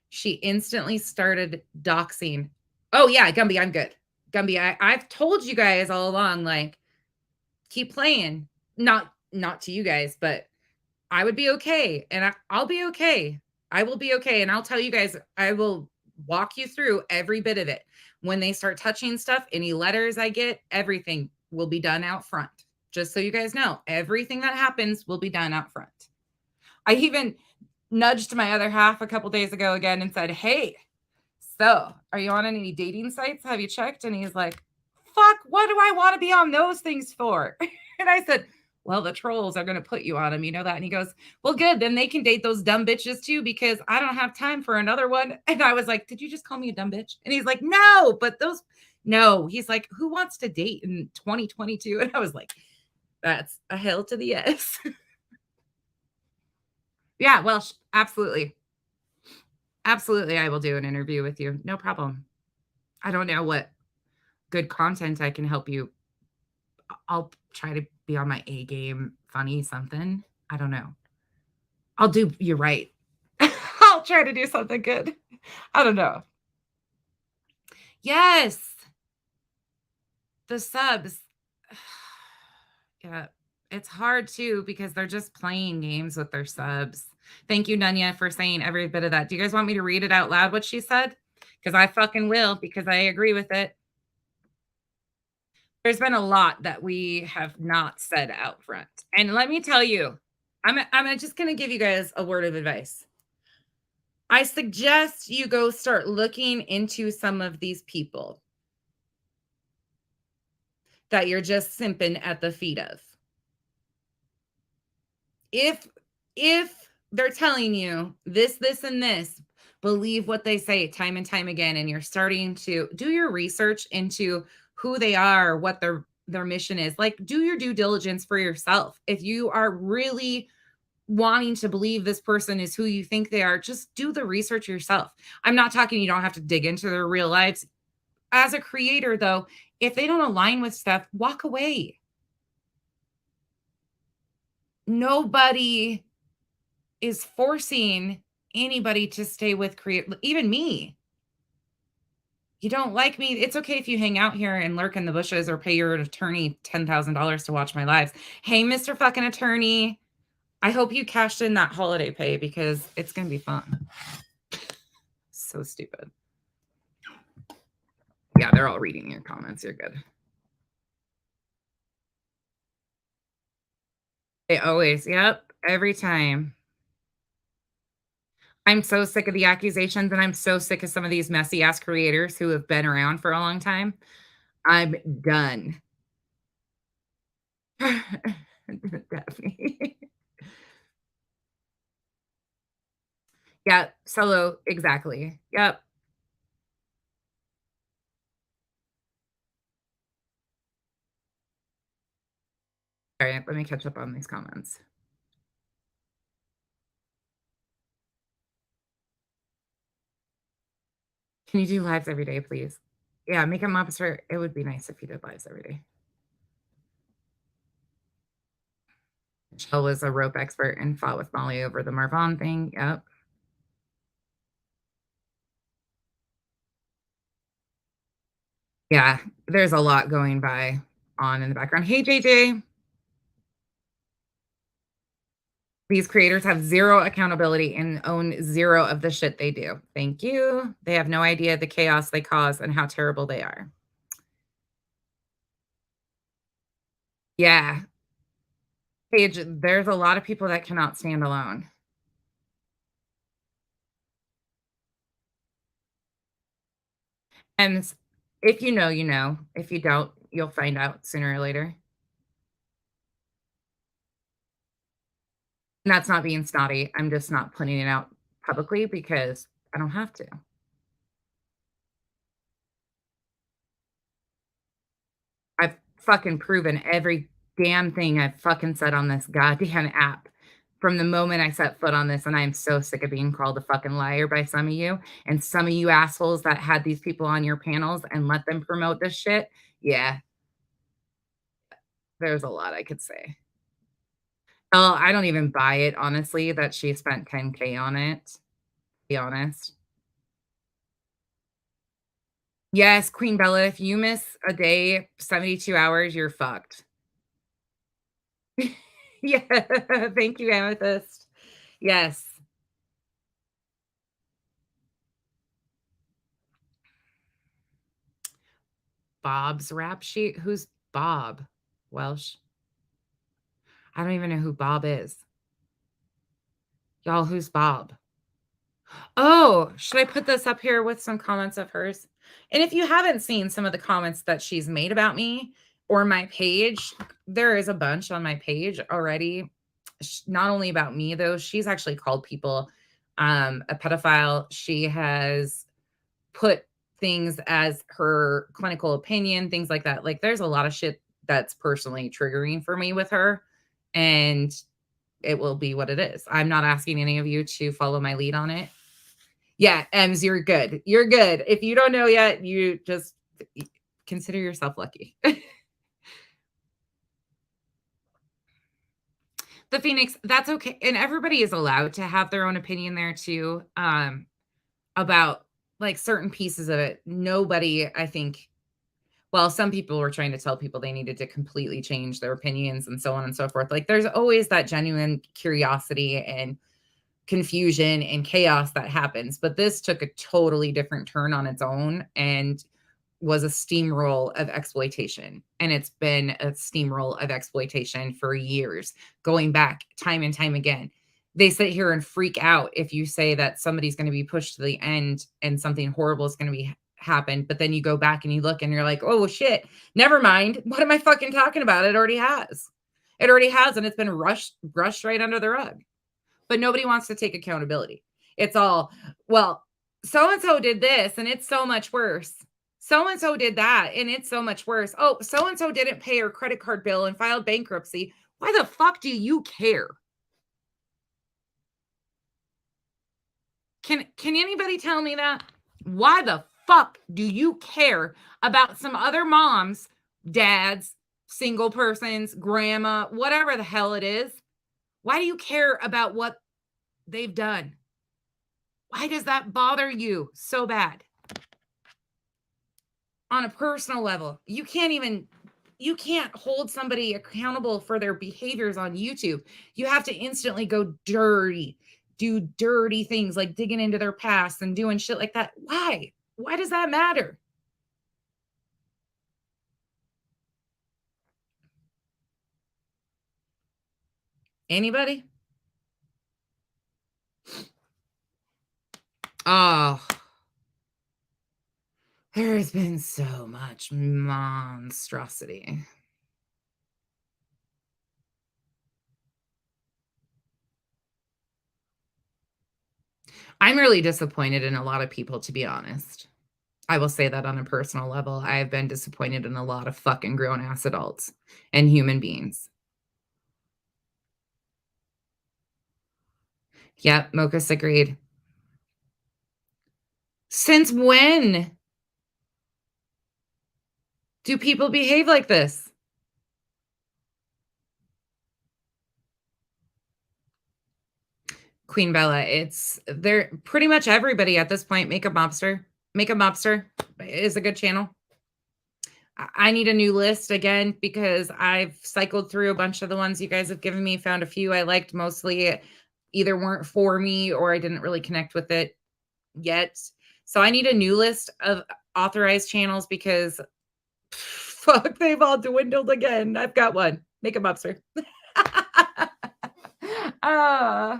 She instantly started doxing. Oh, yeah, Gumby, I'm good. Gumby, I've told you guys all along, like, keep playing. Not to you guys, but I would be okay. And I'll be okay. I will be okay. And I'll tell you guys, I will walk you through every bit of it. When they start touching stuff, any letters I get, everything will be done out front. Just so you guys know, everything that happens will be done out front. I even nudged my other half a couple days ago again and said, hey, so are you on any dating sites? Have you checked? And he's like, fuck, what do I want to be on those things for? And I said, well, the trolls are going to put you on them. You know that? And he goes, well, good. Then they can date those dumb bitches too, because I don't have time for another one. And I was like, did you just call me a dumb bitch? And he's like, no, but no. He's like, who wants to date in 2022? And I was like, that's a hell to the yes. Yeah, well, absolutely. Absolutely. I will do an interview with you. No problem. I don't know what good content I can help you. I'll try to be on my A game, funny something. I don't know. You're right. I'll try to do something good. I don't know. Yes. The subs. Yeah. It's hard too because they're just playing games with their subs. Thank you, Nunya, for saying every bit of that. Do you guys want me to read it out loud what she said? Because I fucking will, because I agree with it. There's been a lot that we have not said out front. And let me tell you, I'm just going to give you guys a word of advice. I suggest you go start looking into some of these people that you're just simping at the feet of. If they're telling you this, and this, believe what they say time and time again, and you're starting to do your research into who they are, what their mission is. Like, do your due diligence for yourself. If you are really wanting to believe this person is who you think they are, just do the research yourself. I'm not talking you don't have to dig into their real lives. As a creator, though, if they don't align with stuff, walk away. Nobody is forcing anybody to stay with create even me. You don't like me, it's okay if you hang out here and lurk in the bushes or pay your attorney $10,000 to watch my lives. Hey, Mr. fucking attorney, I hope you cashed in that holiday pay because it's gonna be fun. So stupid. Yeah, they're all reading your comments. You're good. They always, yep, every time. I'm so sick of the accusations, and I'm so sick of some of these messy ass creators who have been around for a long time. I'm done. Daphne. Yeah, solo, exactly. Yep. Alright, let me catch up on these comments. Can you do lives every day, please? Yeah, makeup officer, it would be nice if you did lives every day. Michelle was a rope expert and fought with Molly over the Marvon thing. Yep. Yeah, there's a lot going by on in the background. Hey, JJ. These creators have zero accountability and own zero of the shit they do. Thank you. They have no idea the chaos they cause and how terrible they are. Yeah. Paige, there's a lot of people that cannot stand alone. And if you know, you know. If you don't, you'll find out sooner or later. And that's not being snotty. I'm just not putting it out publicly because I don't have to. I've fucking proven every damn thing I've fucking said on this goddamn app from the moment I set foot on this, and I am so sick of being called a fucking liar by some of you, and some of you assholes that had these people on your panels and let them promote this shit. Yeah, there's a lot I could say. Oh, I don't even buy it, honestly, that she spent 10K on it, to be honest. Yes, Queen Bella, if you miss a day, 72 hours, you're fucked. Yeah, thank you, Amethyst. Yes. Bob's rap sheet? Who's Bob? Welsh? I don't even know who Bob is. Y'all, who's Bob? Oh, should I put this up here with some comments of hers? And if you haven't seen some of the comments that she's made about me or my page, there is a bunch on my page already. Not only about me, though, she's actually called people a pedophile. She has put things as her clinical opinion, things like that. Like, there's a lot of shit that's personally triggering for me with her, and it will be what it is. I'm not asking any of you to follow my lead on it. Yeah, Ems, you're good. You're good. If you don't know yet, you just consider yourself lucky. The Phoenix, that's okay. And everybody is allowed to have their own opinion there too. About like certain pieces of it. Nobody, I think, well, some people were trying to tell people they needed to completely change their opinions and so on and so forth. Like there's always that genuine curiosity and confusion and chaos that happens. But this took a totally different turn on its own and was a steamroll of exploitation. And it's been a steamroll of exploitation for years, going back time and time again. They sit here and freak out if you say that somebody's going to be pushed to the end and something horrible is going to be happen. But then you go back and you look and you're like, oh shit, never mind. What am I fucking talking about? It already has. It already has, and it's been brushed right under the rug. But nobody wants to take accountability. It's all, well, so and so did this and it's so much worse. So and so did that and it's so much worse. Oh, so and so didn't pay her credit card bill and filed bankruptcy. Why the fuck do you care? Can anybody tell me that? Why the fuck do you care about some other moms, dads, single persons, grandma, whatever the hell it is? Why do you care about what they've done. Why does that bother you so bad? On a personal level, you can't hold somebody accountable for their behaviors on YouTube. You have to instantly go dirty, do dirty things like digging into their past and doing shit like that. Why? Why does that matter? Anybody? Oh, there has been so much monstrosity. I'm really disappointed in a lot of people, to be honest. I will say that on a personal level. I have been disappointed in a lot of fucking grown ass adults and human beings. Yep, Mocha's agreed. Since when do people behave like this? Queen Bella, it's they're pretty much everybody at this point. Makeup Mobster. Makeup Mobster is a good channel. I need a new list again because I've cycled through a bunch of the ones you guys have given me, found a few I liked, mostly either weren't for me or I didn't really connect with it yet. So I need a new list of authorized channels because fuck, they've all dwindled again. I've got one. Makeup Mobster. uh,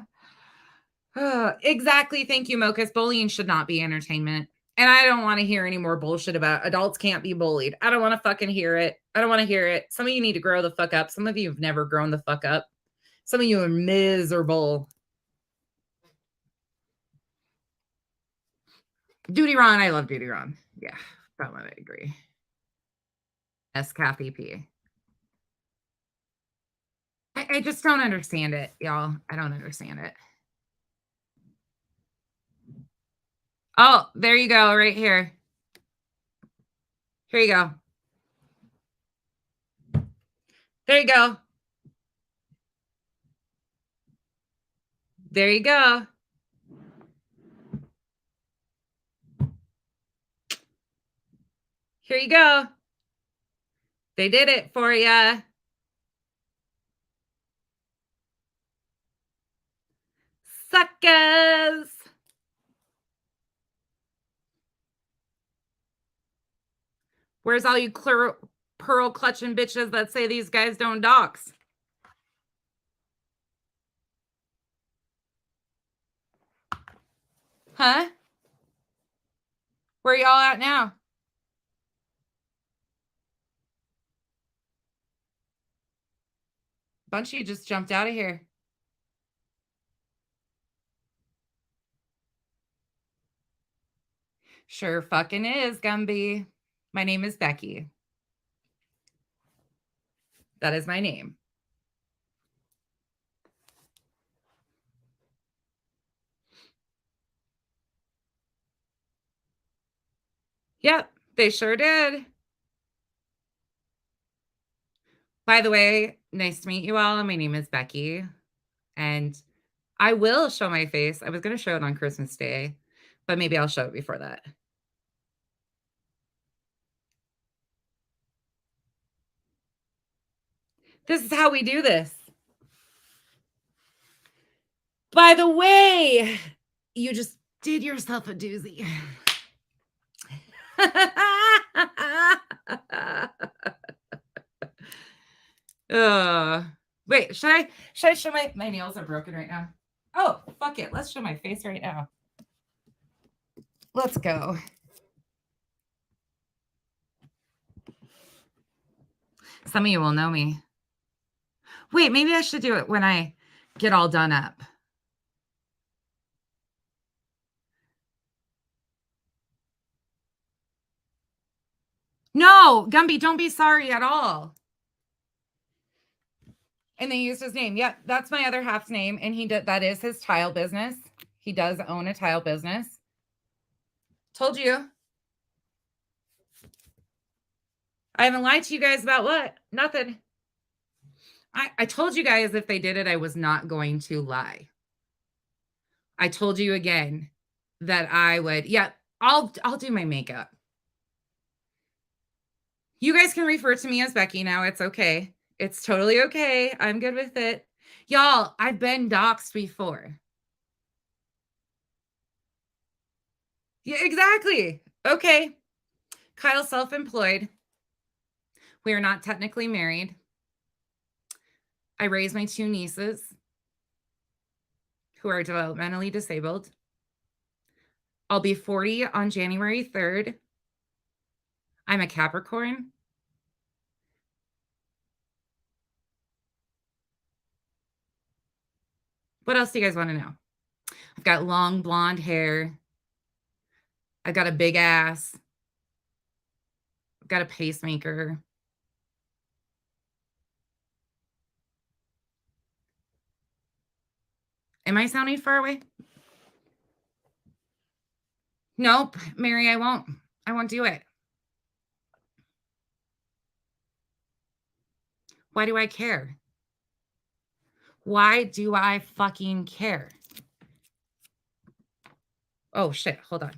exactly. Thank you, Mochas. Bullying should not be entertainment. And I don't want to hear any more bullshit about adults can't be bullied. I don't want to fucking hear it. I don't want to hear it. Some of you need to grow the fuck up. Some of you have never grown the fuck up. Some of you are miserable. Duty Ron, I love Duty Ron. Yeah, that one I agree. S. Kathy P. I just don't understand it, y'all. I don't understand it. Oh, there you go, right here. Here you go. There you go. There you go. Here you go. They did it for you. Suckers. Where's all you pearl clutching bitches that say these guys don't dox? Huh? Where y'all at now? Bunch of you just jumped out of here. Sure fucking is, Gumby. My name is Becky. That is my name. Yep, they sure did. By the way, nice to meet you all. My name is Becky. And I will show my face. I was going to show it on Christmas Day, but maybe I'll show it before that. This is how we do this. By the way, you just did yourself a doozy. Wait, should I show my nails are broken right now? Oh, fuck it. Let's show my face right now. Let's go. Some of you will know me. Wait, maybe I should do it when I get all done up. No, Gumby, don't be sorry at all. And they used his name. Yep, that's my other half's name. And that is his tile business. He does own a tile business. Told you. I haven't lied to you guys about what? Nothing. I told you guys if they did it, I was not going to lie. I told you again that I would, yeah, I'll do my makeup. You guys can refer to me as Becky now. It's okay. It's totally okay. I'm good with it. Y'all, I've been doxxed before. Yeah, exactly. Okay. Kyle's self-employed. We are not technically married. I raise my 2 nieces who are developmentally disabled. I'll be 40 on January 3rd. I'm a Capricorn. What else do you guys want to know? I've got long blonde hair. I've got a big ass. I've got a pacemaker. Am I sounding far away? Nope, Mary, I won't. I won't do it. Why do I care? Why do I fucking care? Oh, shit. Hold on.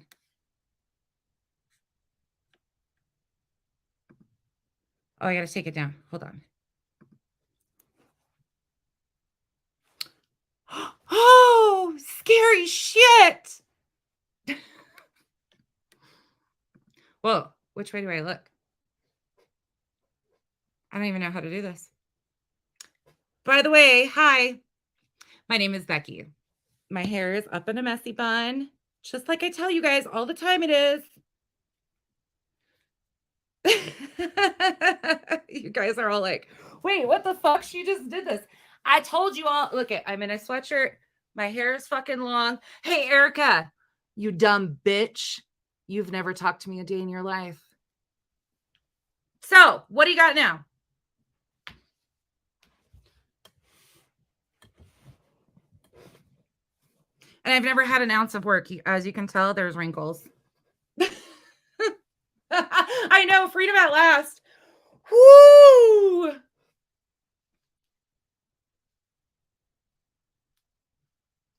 Oh, I got to take it down. Hold on. Oh, scary shit. Whoa, which way do I look? I don't even know how to do this. By the way, hi. My name is Becky. My hair is up in a messy bun, just like I tell you guys all the time it is. You guys are all like, wait, what the fuck? She just did this. I told you all. Look, I'm in a sweatshirt. My hair is fucking long. Hey, Erica, you dumb bitch. You've never talked to me a day in your life. So, what do you got now? And I've never had an ounce of work. As you can tell, there's wrinkles. I know, freedom at last. Woo!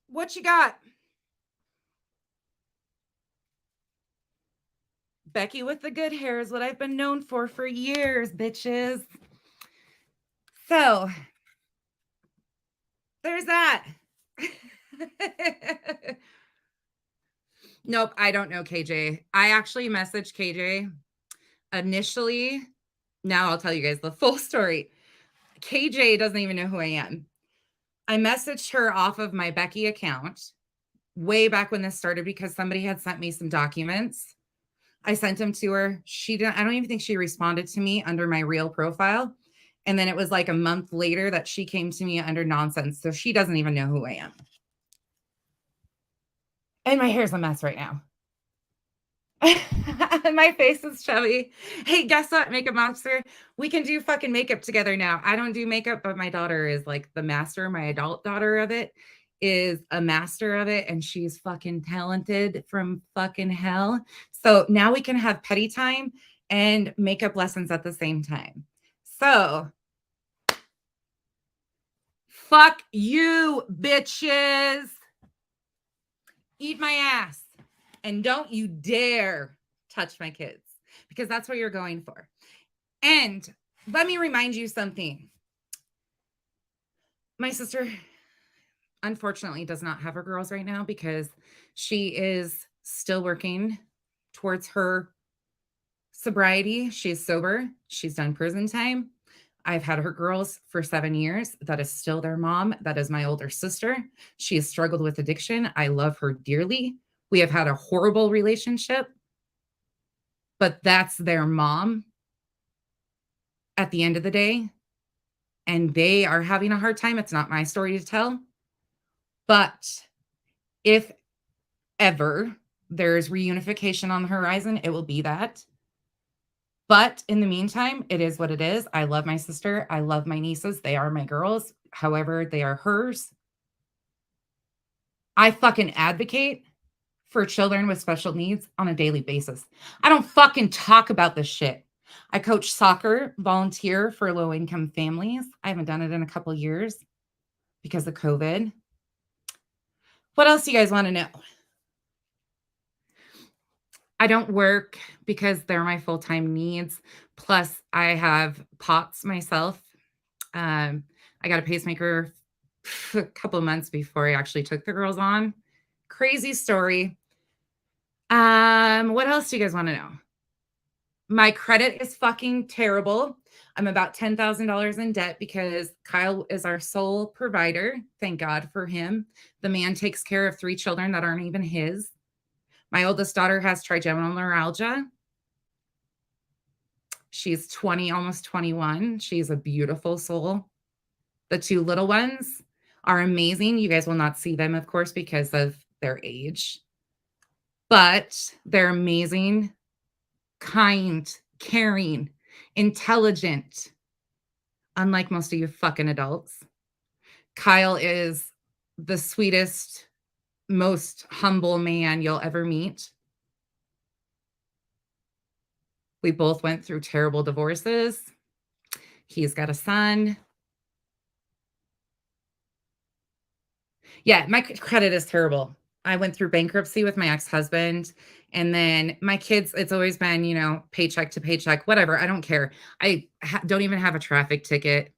What you got? Becky with the good hair is what I've been known for years, bitches. So, there's that. Nope, I don't know KJ. I actually messaged KJ initially. Now I'll tell you guys the full story. KJ doesn't even know who I am. I messaged her off of my Becky account way back when this started because somebody had sent me some documents. I sent them to her. She didn't, I don't even think she responded to me under my real profile. And then it was like a month later that she came to me under nonsense. So she doesn't even know who I am. And my hair's a mess right now. My face is chubby. Hey, guess what, Makeup Monster? We can do fucking makeup together now. I don't do makeup, but my daughter is like the master. My adult daughter of it is a master of it, and she's fucking talented from fucking hell. So now we can have petty time and makeup lessons at the same time. So fuck you, bitches. Eat my ass. And don't you dare touch my kids because that's what you're going for. And let me remind you something. My sister, unfortunately, does not have her girls right now because she is still working towards her sobriety. She's sober. She's done prison time. I've had her girls for 7 years. That is still their mom. That is my older sister. She has struggled with addiction. I love her dearly. We have had a horrible relationship, but that's their mom at the end of the day. And they are having a hard time. It's not my story to tell. But if ever there's reunification on the horizon, it will be that. But in the meantime, it is what it is. I love my sister. I love my nieces. They are my girls. However, they are hers. I fucking advocate for children with special needs on a daily basis. I don't fucking talk about this shit. I coach soccer, volunteer for low-income families. I haven't done it in a couple years because of COVID. What else do you guys want to know? I don't work because they're my full-time needs. Plus, I have POTS myself. I got a pacemaker a couple of months before I actually took the girls on. Crazy story. What else do you guys want to know? My credit is fucking terrible. I'm about $10,000 in debt because Kyle is our sole provider. Thank God for him. The man takes care of 3 children that aren't even his. My oldest daughter has trigeminal neuralgia. She's 20, almost 21. She's a beautiful soul. The 2 little ones are amazing. You guys will not see them, of course, because of their age, but they're amazing, kind, caring, intelligent, unlike most of you fucking adults. Kyle is the sweetest, most humble man you'll ever meet. We both went through terrible divorces. He's got a son. Yeah, my credit is terrible. I went through bankruptcy with my ex-husband, and then my kids, it's always been, paycheck to paycheck, whatever. I don't care. I don't even have a traffic ticket.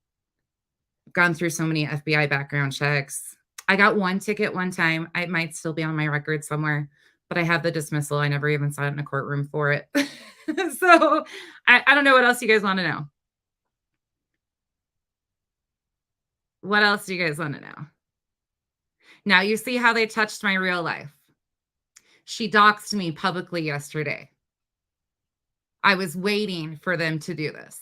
Gone through so many FBI background checks. I got 1 ticket one time. It might still be on my record somewhere, but I have the dismissal. I never even sat in a courtroom for it. So I don't know what else you guys want to know. What else do you guys want to know? Now you see how they touched my real life. She doxed me publicly yesterday. I was waiting for them to do this.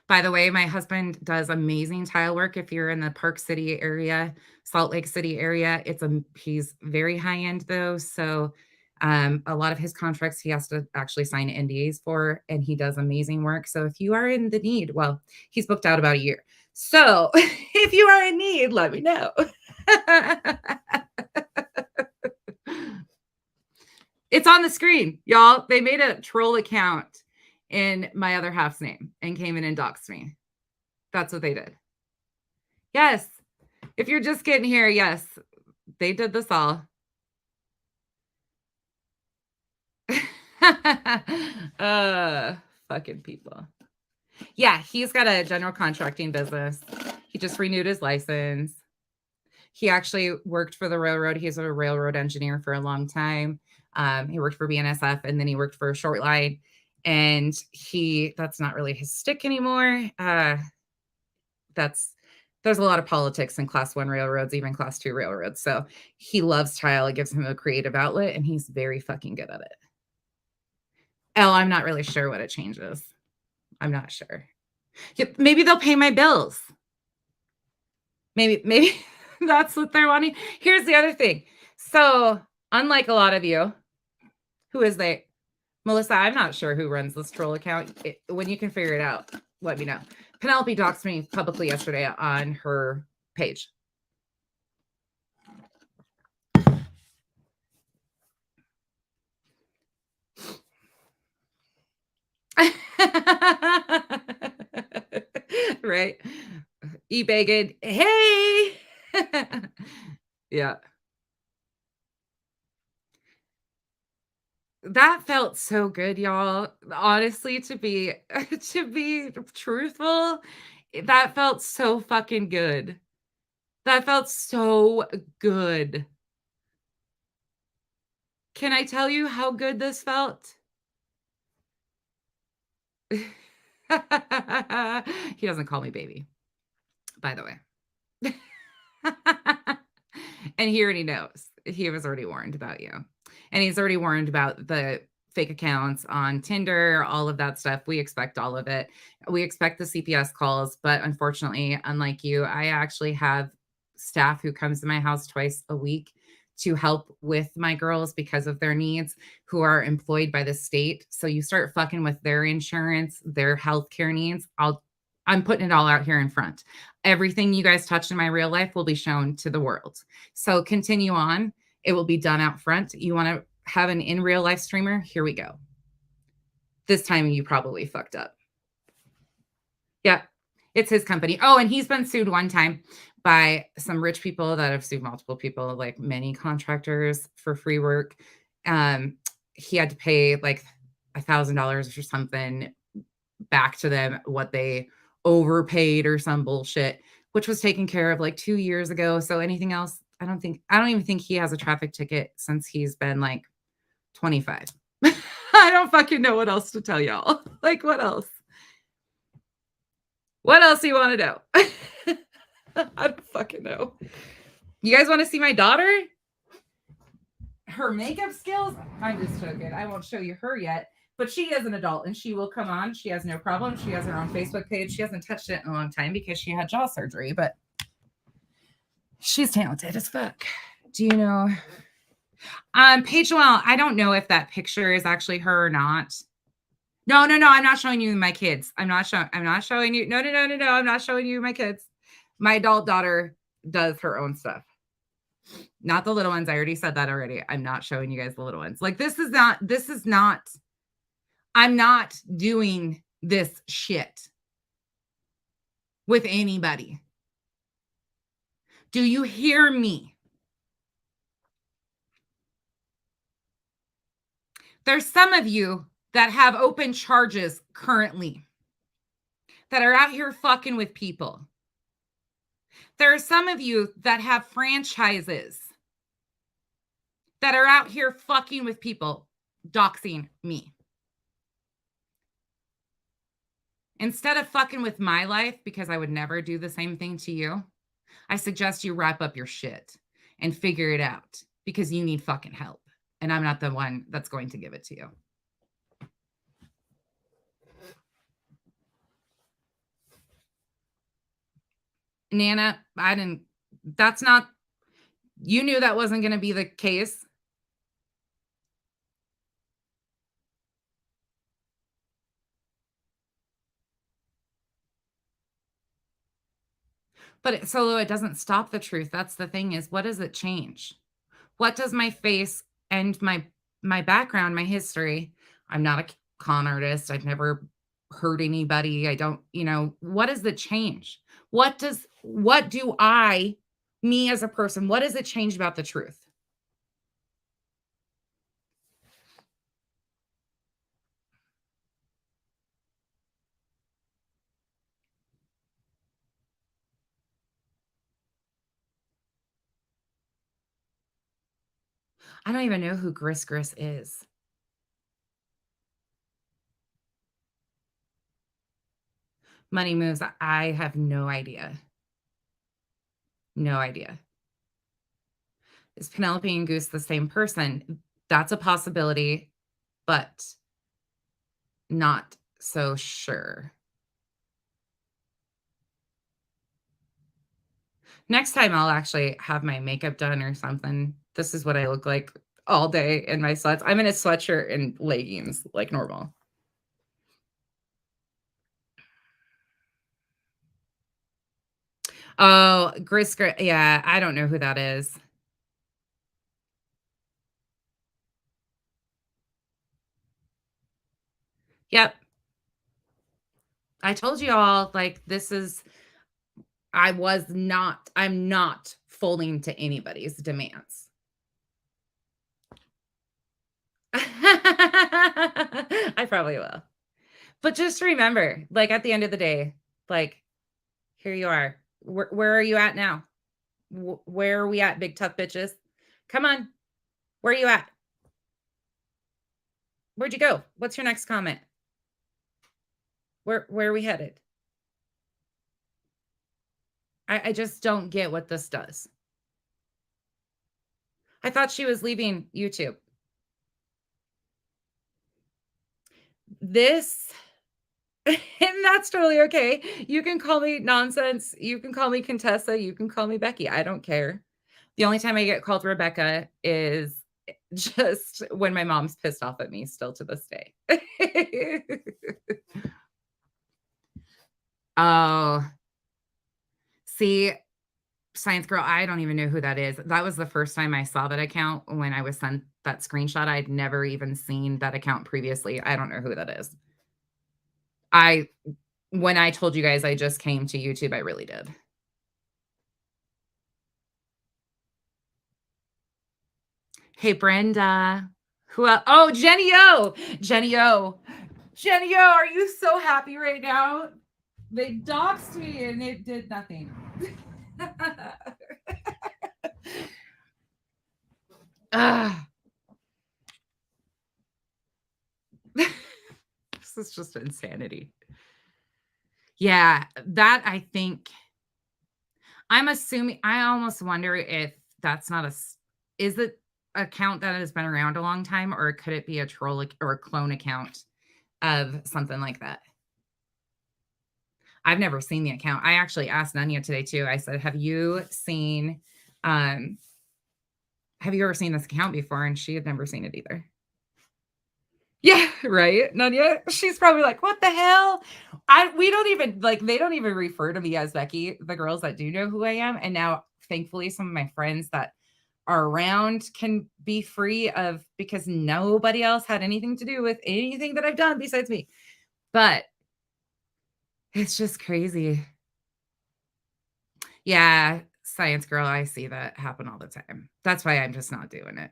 By the way, my husband does amazing tile work. If you're in the Park City area, Salt Lake City area, he's very high end though. So a lot of his contracts he has to actually sign NDAs for, and he does amazing work. So if you are in the need, well, he's booked out about a year. So if you are in need, let me know. It's on the screen, y'all. They made a troll account in my other half's name and came in and doxed me. That's what they did. Yes. If you're just getting here, yes, they did this all. Fucking people. Yeah, he's got a general contracting business. He just renewed his license. He actually worked for the railroad. He's a railroad engineer for a long time. He worked for BNSF, and then he worked for a short line. And that's not really his stick anymore. There's a lot of politics in class 1 railroads, even class 2 railroads. So he loves tile. It gives him a creative outlet, and he's very fucking good at it. Oh, I'm not really sure what it changes. I'm not sure. Maybe they'll pay my bills. Maybe that's what they're wanting. Here's the other thing. So unlike a lot of you, who is they? Melissa, I'm not sure who runs this troll account. When you can figure it out, let me know. Penelope doxed me publicly yesterday on her page. Right? E-Bagged. Hey! Yeah. That felt so good, y'all. Honestly, to be truthful, that felt so fucking good. That felt so good. Can I tell you how good this felt? He doesn't call me baby, by the way. And he already knows. He was already warned about you. And he's already warned about the fake accounts on Tinder, all of that stuff. We expect all of it. We expect the CPS calls, but unfortunately, unlike you, I actually have staff who comes to my house twice a week to help with my girls because of their needs, who are employed by the state. So you start fucking with their insurance, their healthcare needs. I'm putting it all out here in front. Everything you guys touch in my real life will be shown to the world. So continue on. It will be done out front. You want to have an in real life streamer? Here we go. This time you probably fucked up. Yeah, it's his company. Oh, and he's been sued one time by some rich people that have sued multiple people, like many contractors for free work. He had to pay like $1,000 or something back to them, what they overpaid or some bullshit, which was taken care of like 2 years ago. So anything else, I don't even think he has a traffic ticket since he's been like 25. I don't fucking know what else to tell y'all. Like, what else? What else do you want to know? I don't fucking know. You guys want to see my daughter? Her makeup skills? I'm just joking. I won't show you her yet, but she is an adult and she will come on. She has no problem. She has her own Facebook page. She hasn't touched it in a long time because she had jaw surgery, but she's talented as fuck. Do you know? Paige Joelle, I don't know if that picture is actually her or not. No, I'm not showing you my kids. I'm not showing you. No. I'm not showing you my kids. My adult daughter does her own stuff. Not the little ones. I already said that already. I'm not showing you guys the little ones. Like, this is not, I'm not doing this shit with anybody. Do you hear me? There's some of you that have open charges currently that are out here fucking with people. There are some of you that have franchises that are out here fucking with people, doxing me. Instead of fucking with my life, because I would never do the same thing to you, I suggest you wrap up your shit and figure it out because you need fucking help. And I'm not the one that's going to give it to you. Nana, you knew that wasn't going to be the case. But it doesn't stop the truth. That's the thing is, what does it change? What does my face and my background, my history, I'm not a con artist. I've never hurt anybody. I don't, what does it change? What do me as a person, what does it change about the truth? I don't even know who Gris is. Money moves. I have no idea. No idea. Is Penelope and Goose the same person? That's a possibility, but not so sure. Next time I'll actually have my makeup done or something. This is what I look like all day in my sweats. I'm in a sweatshirt and leggings like normal. Oh, Gris. Yeah, I don't know who that is. Yep. I told you all, like, I'm not folding to anybody's demands. I probably will. But just remember, like, at the end of the day, like, here you are. Where are you at now? Where are we at, big tough bitches? Come on. Where are you at? Where'd you go? What's your next comment? Where are we headed? I just don't get what this does. I thought she was leaving YouTube. This, and that's totally okay. You can call me nonsense. You can call me Contessa. You can call me Becky. I don't care. The only time I get called Rebecca is just when my mom's pissed off at me still to this day. Oh, see, Science Girl, I don't even know who that is. That was the first time I saw that account when I was sent that screenshot. I'd never even seen that account previously. I don't know who that is. When I told you guys I just came to YouTube, I really did. Hey, Brenda. Who else? Oh, Jenny O. Jenny O. Jenny O, are you so happy right now? They doxed me and it did nothing. This is just insanity. Yeah, that I think I'm assuming I almost wonder if that's not is it account that has been around a long time, or could it be a troll or a clone account of something like that? I've never seen the account. I actually asked Nanya today too. I said, um, have you ever seen this account before? And she had never seen it either. Yeah, right. Nanya, she's probably like, what the hell? We don't even like, they don't even refer to me as Becky, the girls that do know who I am. And now, thankfully, some of my friends that are around can be free of, because nobody else had anything to do with anything that I've done besides me. But it's just crazy. Yeah, science girl, I see that happen all the time. That's why I'm just not doing it.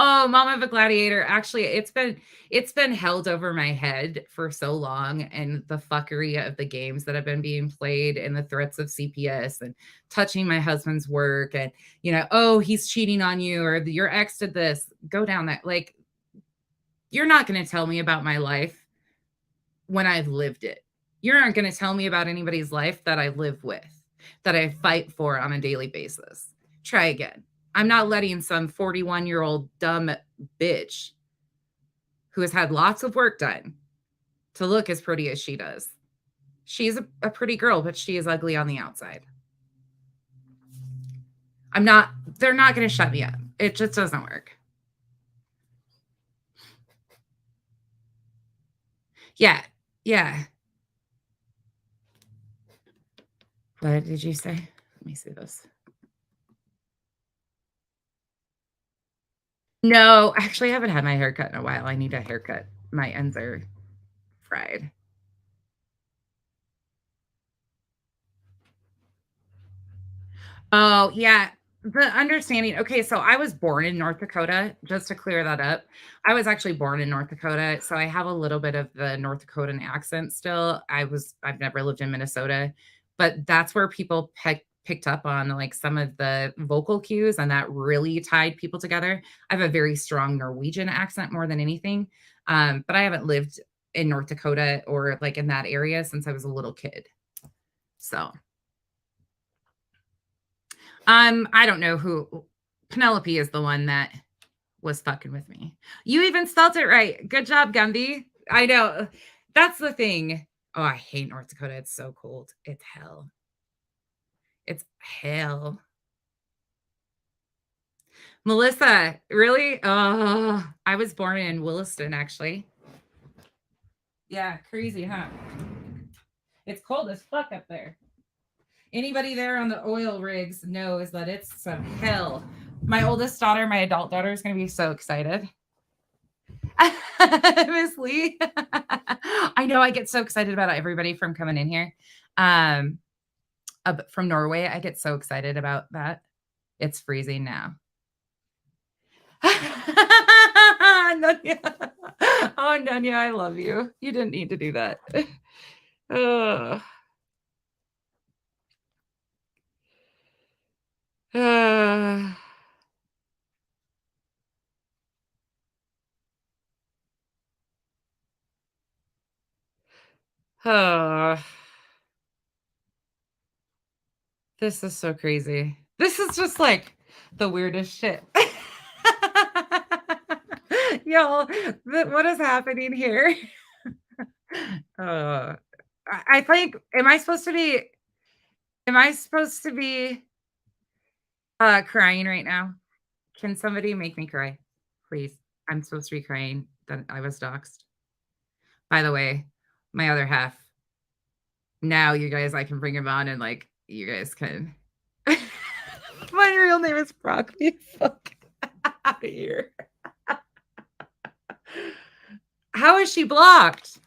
Oh, Mama of a Gladiator. Actually, it's been held over my head for so long, and the fuckery of the games that have been being played and the threats of CPS and touching my husband's work and, oh, he's cheating on you or your ex did this. Go down that. Like, you're not going to tell me about my life when I've lived it. You're not going to tell me about anybody's life that I live with, that I fight for on a daily basis. Try again. I'm not letting some 41-year-old dumb bitch who has had lots of work done to look as pretty as she does. She's a pretty girl, but she is ugly on the outside. They're not going to shut me up. It just doesn't work. Yeah. Yeah. What did you say? Let me see this. No, actually, I haven't had my hair cut in a while. I need a haircut. My ends are fried. Oh, yeah. The understanding. Okay, so I was born in North Dakota, just to clear that up. I was actually born in North Dakota, so I have a little bit of the North Dakotan accent still. I've never lived in Minnesota, but that's where people picked up on like some of the vocal cues, and that really tied people together. I have a very strong Norwegian accent more than anything. But I haven't lived in North Dakota or like in that area since I was a little kid. So I don't know who. Penelope is the one that was fucking with me. You even spelled it right. Good job, Gumby. I know. That's the thing. Oh, I hate North Dakota. It's so cold. It's hell. It's hell. Melissa, really? Oh, I was born in Williston, actually. Yeah, crazy, huh? It's cold as fuck up there. Anybody there on the oil rigs knows that it's some hell. My oldest daughter, my adult daughter, is going to be so excited. Miss Lee. I know I get so excited about everybody from coming in here. From Norway, I get so excited about that. It's freezing now. Nanya. Oh, Nanya, I love you. You didn't need to do that. Oh. Oh. This is so crazy. This is just like the weirdest shit. Y'all, what is happening here? I think, am I supposed to be crying right now? Can somebody make me cry? Please. I'm supposed to be crying that I was doxxed. By the way, my other half. Now you guys, I can bring him on and like you guys can. My real name is Broccoli. Fuck out of here. How is she blocked?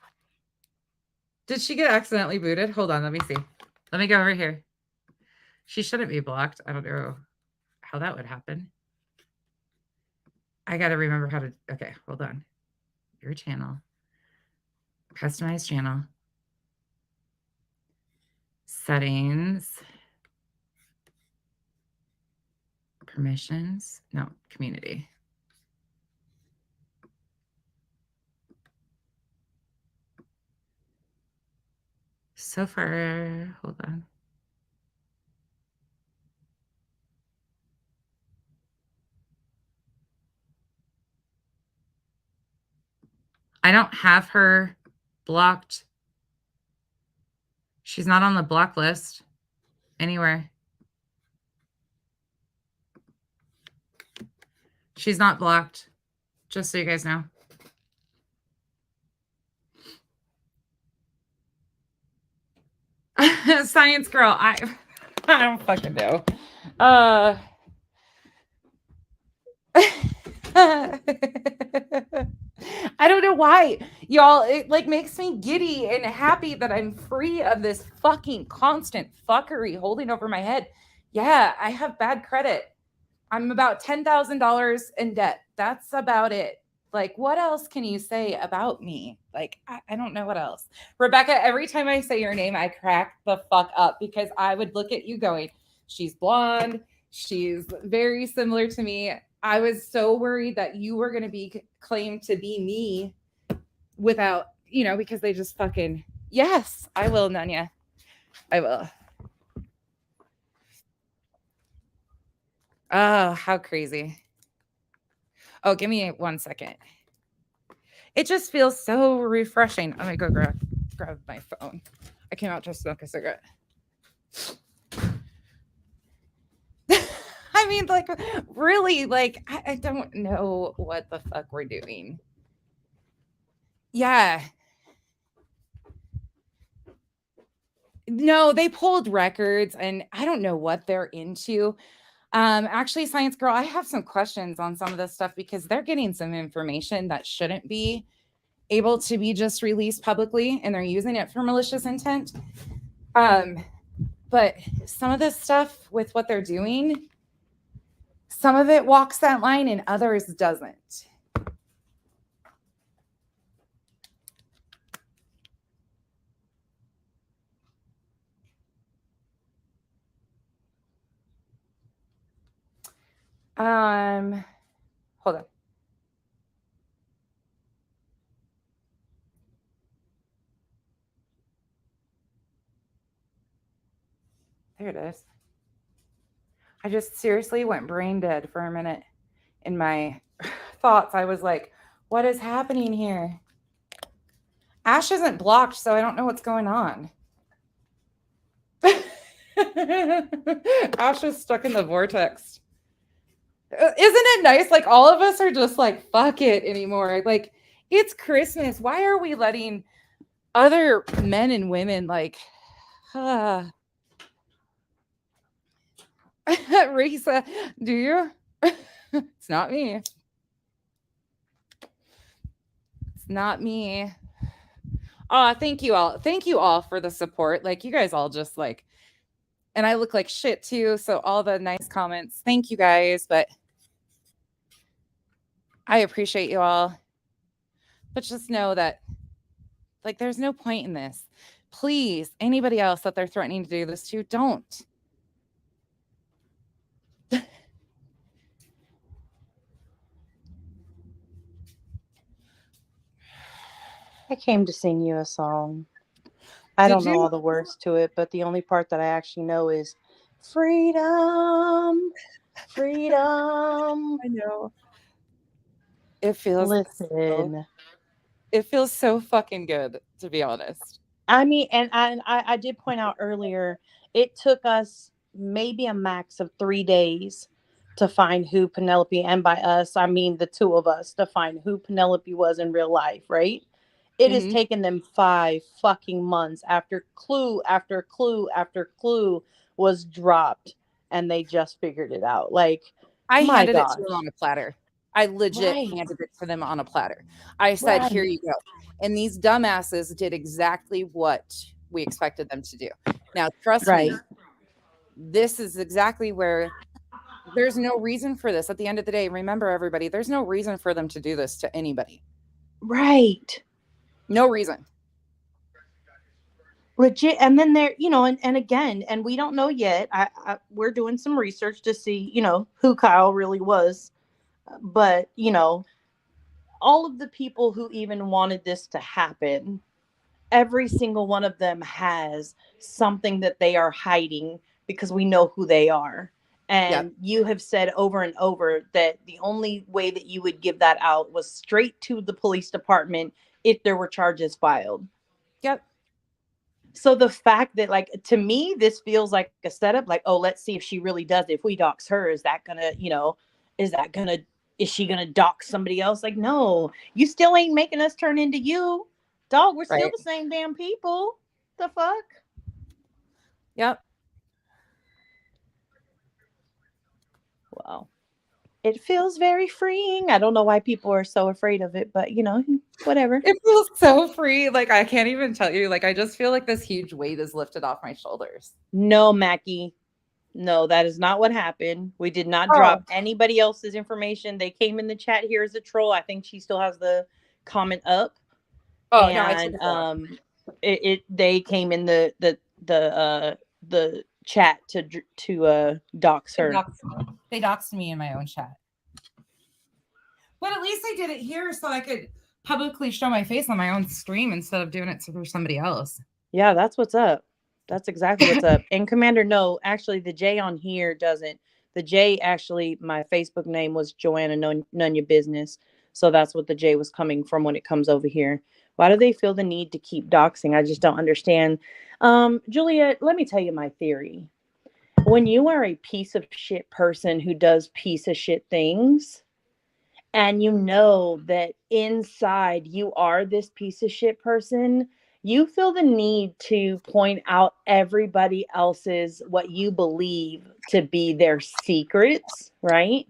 Did she get accidentally booted? Hold on, let me see. Let me go over here. She shouldn't be blocked. I don't know how that would happen. I gotta remember how to. Okay, hold on. Your channel, customize channel, settings, permissions. No, community. So far, hold on. I don't have her blocked. She's not on the block list anywhere. She's not blocked, just so you guys know. Science girl, I don't fucking know. I don't know why, y'all. It like makes me giddy and happy that I'm free of this fucking constant fuckery holding over my head. Yeah, I have bad credit. I'm about $10,000 in debt. That's about it. Like, what else can you say about me? Like, I don't know what else. Rebecca, every time I say your name, I crack the fuck up because I would look at you going, she's blonde. She's very similar to me. I was so worried that you were going to be claimed to be me without, because they just fucking, yes, I will, Nanya. I will. Oh, how crazy. Oh, give me 1 second. It just feels so refreshing. I'm going to go grab my phone. I came out to smoke a cigarette. I mean, like, really, like, I don't know what the fuck we're doing. Yeah. No, they pulled records, and I don't know what they're into. Actually, Science Girl, I have some questions on some of this stuff because they're getting some information that shouldn't be able to be just released publicly, and they're using it for malicious intent. But some of this stuff with what they're doing, some of it walks that line and others doesn't. Hold on. There it is. I just seriously went brain dead for a minute in my thoughts. I was like, what is happening here? Ash isn't blocked, so I don't know what's going on. Ash is stuck in the vortex. Isn't it nice? Like, all of us are just like, fuck it anymore. Like, it's Christmas. Why are we letting other men and women, like, Risa, do you? It's not me. It's not me. Oh, thank you all. Thank you all for the support. Like, you guys all just like, and I look like shit too. So all the nice comments. Thank you guys. But I appreciate you all. But just know that, like, there's no point in this. Please, anybody else that they're threatening to do this to, don't. I came to sing you a song. I don't know all the words to it, but the only part that I actually know is freedom, freedom. I know. It feels so fucking good, to be honest. I mean, and I did point out earlier, it took us maybe a max of 3 days to find who Penelope, and by us, I mean the two of us, to find who Penelope was in real life, right? It has taken them 5 fucking months after clue after clue after clue was dropped, and they just figured it out. Like, I handed it to them on a platter. I legit handed it to them on a platter. I said, here you go. And these dumbasses did exactly what we expected them to do. Now, trust me, Right. this is exactly where there's no reason for this. At the end of the day, remember, everybody, there's no reason for them to do this to anybody. Right. No reason. Legit. And then there, and again, and we don't know yet. We're doing some research to see, who Kyle really was. But, all of the people who even wanted this to happen, every single one of them has something that they are hiding because we know who they are. Yep. And you have said over and over that the only way that you would give that out was straight to the police department if there were charges filed. Yep. So the fact that, like, to me, this feels like a setup, like, oh, let's see if she really does it. If we dox her, is that gonna, is she gonna dox somebody else? Like, no, you still ain't making us turn into you. Dog, we're still Right. the same damn people. The fuck? Yep. Well, it feels very freeing. I don't know why people are so afraid of it, but whatever. It feels so free. Like, I can't even tell you. Like, I just feel like this huge weight is lifted off my shoulders. No, Mackie. No, that is not what happened. We did not drop anybody else's information. They came in the chat here as a troll. I think she still has the comment up. Oh, And no, I took it down. They came in the chat to dox her. They doxed me in my own chat. But at least I did it here so I could publicly show my face on my own stream instead of doing it for somebody else. Yeah, that's what's up. That's exactly what's up. And Commander, no, actually the J on here doesn't. The J, actually, my Facebook name was Joanna None Your Business. So that's what the J was coming from when it comes over here. Why do they feel the need to keep doxing? I just don't understand. Juliet, let me tell you my theory. When you are a piece of shit person who does piece of shit things, and you know that inside you are this piece of shit person, you feel the need to point out everybody else's what you believe to be their secrets, right?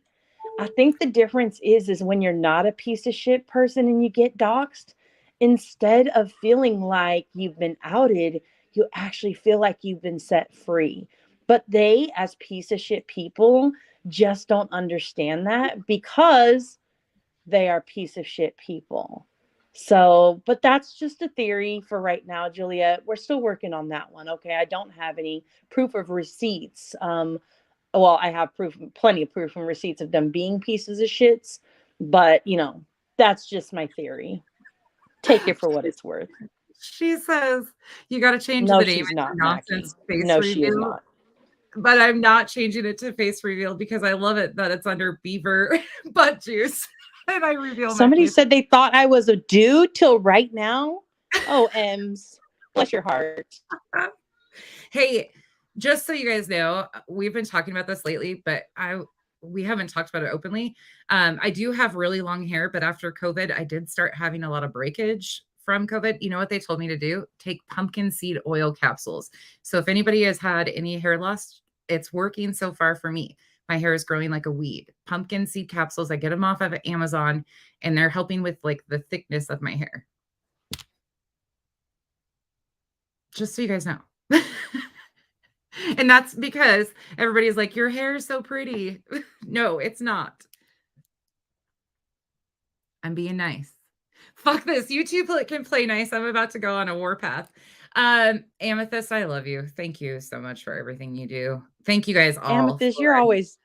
I think the difference is when you're not a piece of shit person and you get doxxed, instead of feeling like you've been outed, you actually feel like you've been set free. But they, as piece of shit people, just don't understand that because they are piece of shit people. So, but that's just a theory for right now, Juliet. We're still working on that one. Okay. I don't have any proof of receipts. Well, I have plenty of proof and receipts of them being pieces of shits, but that's just my theory. Take it for what it's worth. She says you got to change No, the name she's not, nonsense Mackie. face No, reveal. she is not. But I'm not changing it to face reveal because I love it that it's under Beaver butt juice. And I reveal Somebody said they thought I was a dude till right now. Oh, Ems, bless your heart. Hey, just so you guys know, we've been talking about this lately, but we haven't talked about it openly. I do have really long hair, but after COVID, I did start having a lot of breakage from COVID. You know what they told me to do? Take pumpkin seed oil capsules. So if anybody has had any hair loss, it's working so far for me. My hair is growing like a weed. Pumpkin seed capsules, I get them off of Amazon, and they're helping with like the thickness of my hair. Just so you guys know. And that's because everybody's like, your hair is so pretty. No, it's not. I'm being nice. Fuck this. You two can play nice. I'm about to go on a warpath. Amethyst, I love you. Thank you so much for everything you do. Thank you guys all. Amethyst, you're always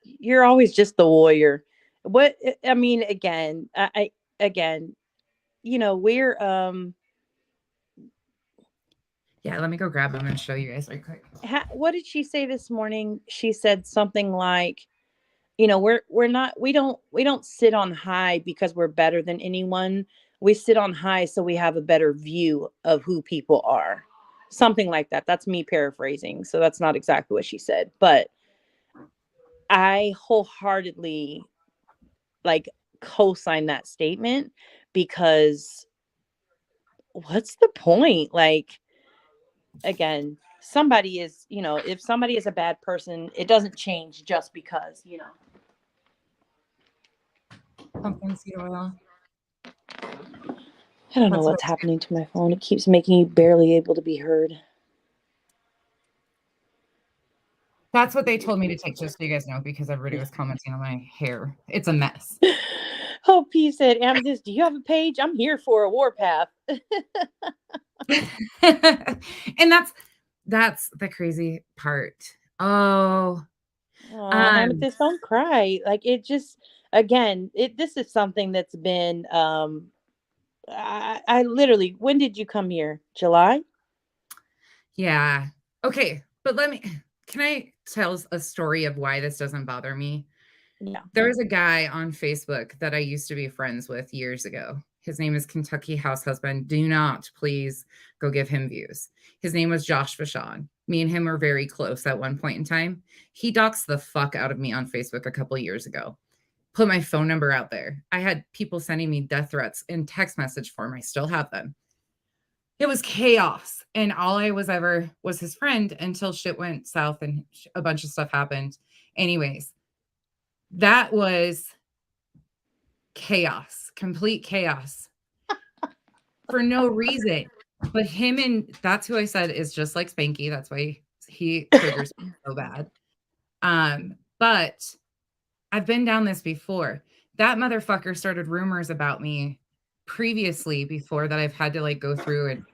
just the warrior. What I mean, again, we're yeah, let me go grab them and show you guys right quick. What did she say this morning? She said something like, we don't sit on high because we're better than anyone. We sit on high so we have a better view of who people are. Something like that. That's me paraphrasing. So that's not exactly what she said, but I wholeheartedly co-sign that statement, because what's the point? Like, again, somebody is, if somebody is a bad person, it doesn't change just because, Pumpkin seed oil. I don't know what's happening to my phone. It keeps making you barely able to be heard. That's what they told me to take, just so you guys know, because everybody was commenting on my hair. It's a mess. Oh, P said, Amethyst, do you have a page? I'm here for a warpath. And that's the crazy part. Oh, Oh, um, Amethyst, don't cry. Like it just again, this is something that's been I literally, when did you come here? July? yeah. Okay, but can I tell a story of why this doesn't bother me? Yeah. There's a guy on Facebook that I used to be friends with years ago. His name is Kentucky House Husband. Do not please go give him views. His name was Josh Vashon. Me and him were very close at one point in time. He doxed the fuck out of me on Facebook a couple of years ago. Put my phone number out there. I had people sending me death threats in text message form. I still have them. It was chaos. And all I was ever was his friend until shit went south and a bunch of stuff happened. Anyways, that was chaos, complete chaos for no reason. But him and that's who I said is just like Spanky. That's why he triggers me so bad. But I've been down this before. That motherfucker started rumors about me previously before that I've had to like go through and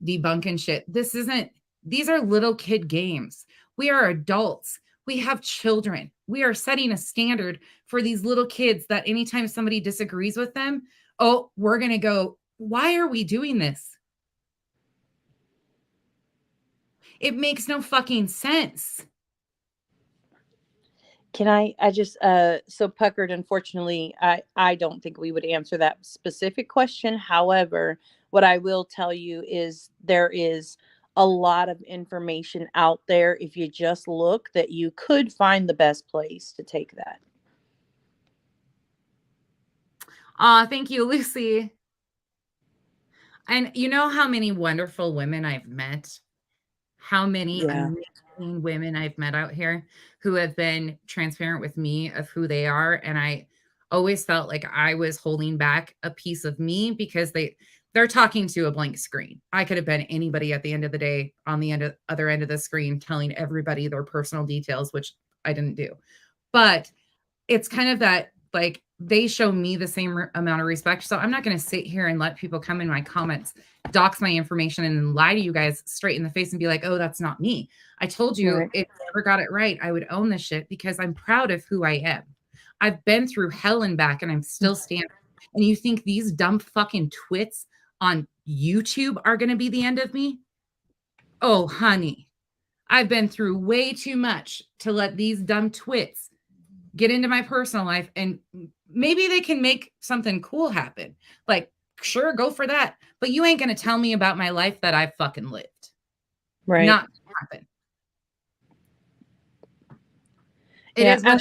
debunk and shit. These are little kid games. We are adults. We have children. We are setting a standard for these little kids that anytime somebody disagrees with them, oh, we're going to go, why are we doing this? It makes no fucking sense. Can I just so Puckered, unfortunately, I don't think we would answer that specific question. However, what I will tell you is there is a lot of information out there if you just look that you could find the best place to take that. Thank you, Lucy. And you know how many wonderful women I've met? How many Yeah. amazing women I've met out here who have been transparent with me of who they are, and I always felt like I was holding back a piece of me because they're talking to a blank screen. I could have been anybody at the end of the day on the other end of the screen telling everybody their personal details, which I didn't do. But it's kind of that like they show me the same amount of respect. So I'm not going to sit here and let people come in my comments, dox my information, and lie to you guys straight in the face and be like, oh, that's not me. I told you Right. if I ever got it right, I would own this shit because I'm proud of who I am. I've been through hell and back and I'm still standing. And you think these dumb fucking twits on YouTube are going to be the end of me? Oh, honey, I've been through way too much to let these dumb twits get into my personal life and maybe they can make something cool happen. Like, sure, go for that. But you ain't going to tell me about my life that I fucking lived. Right. Not happen. It Yeah, is what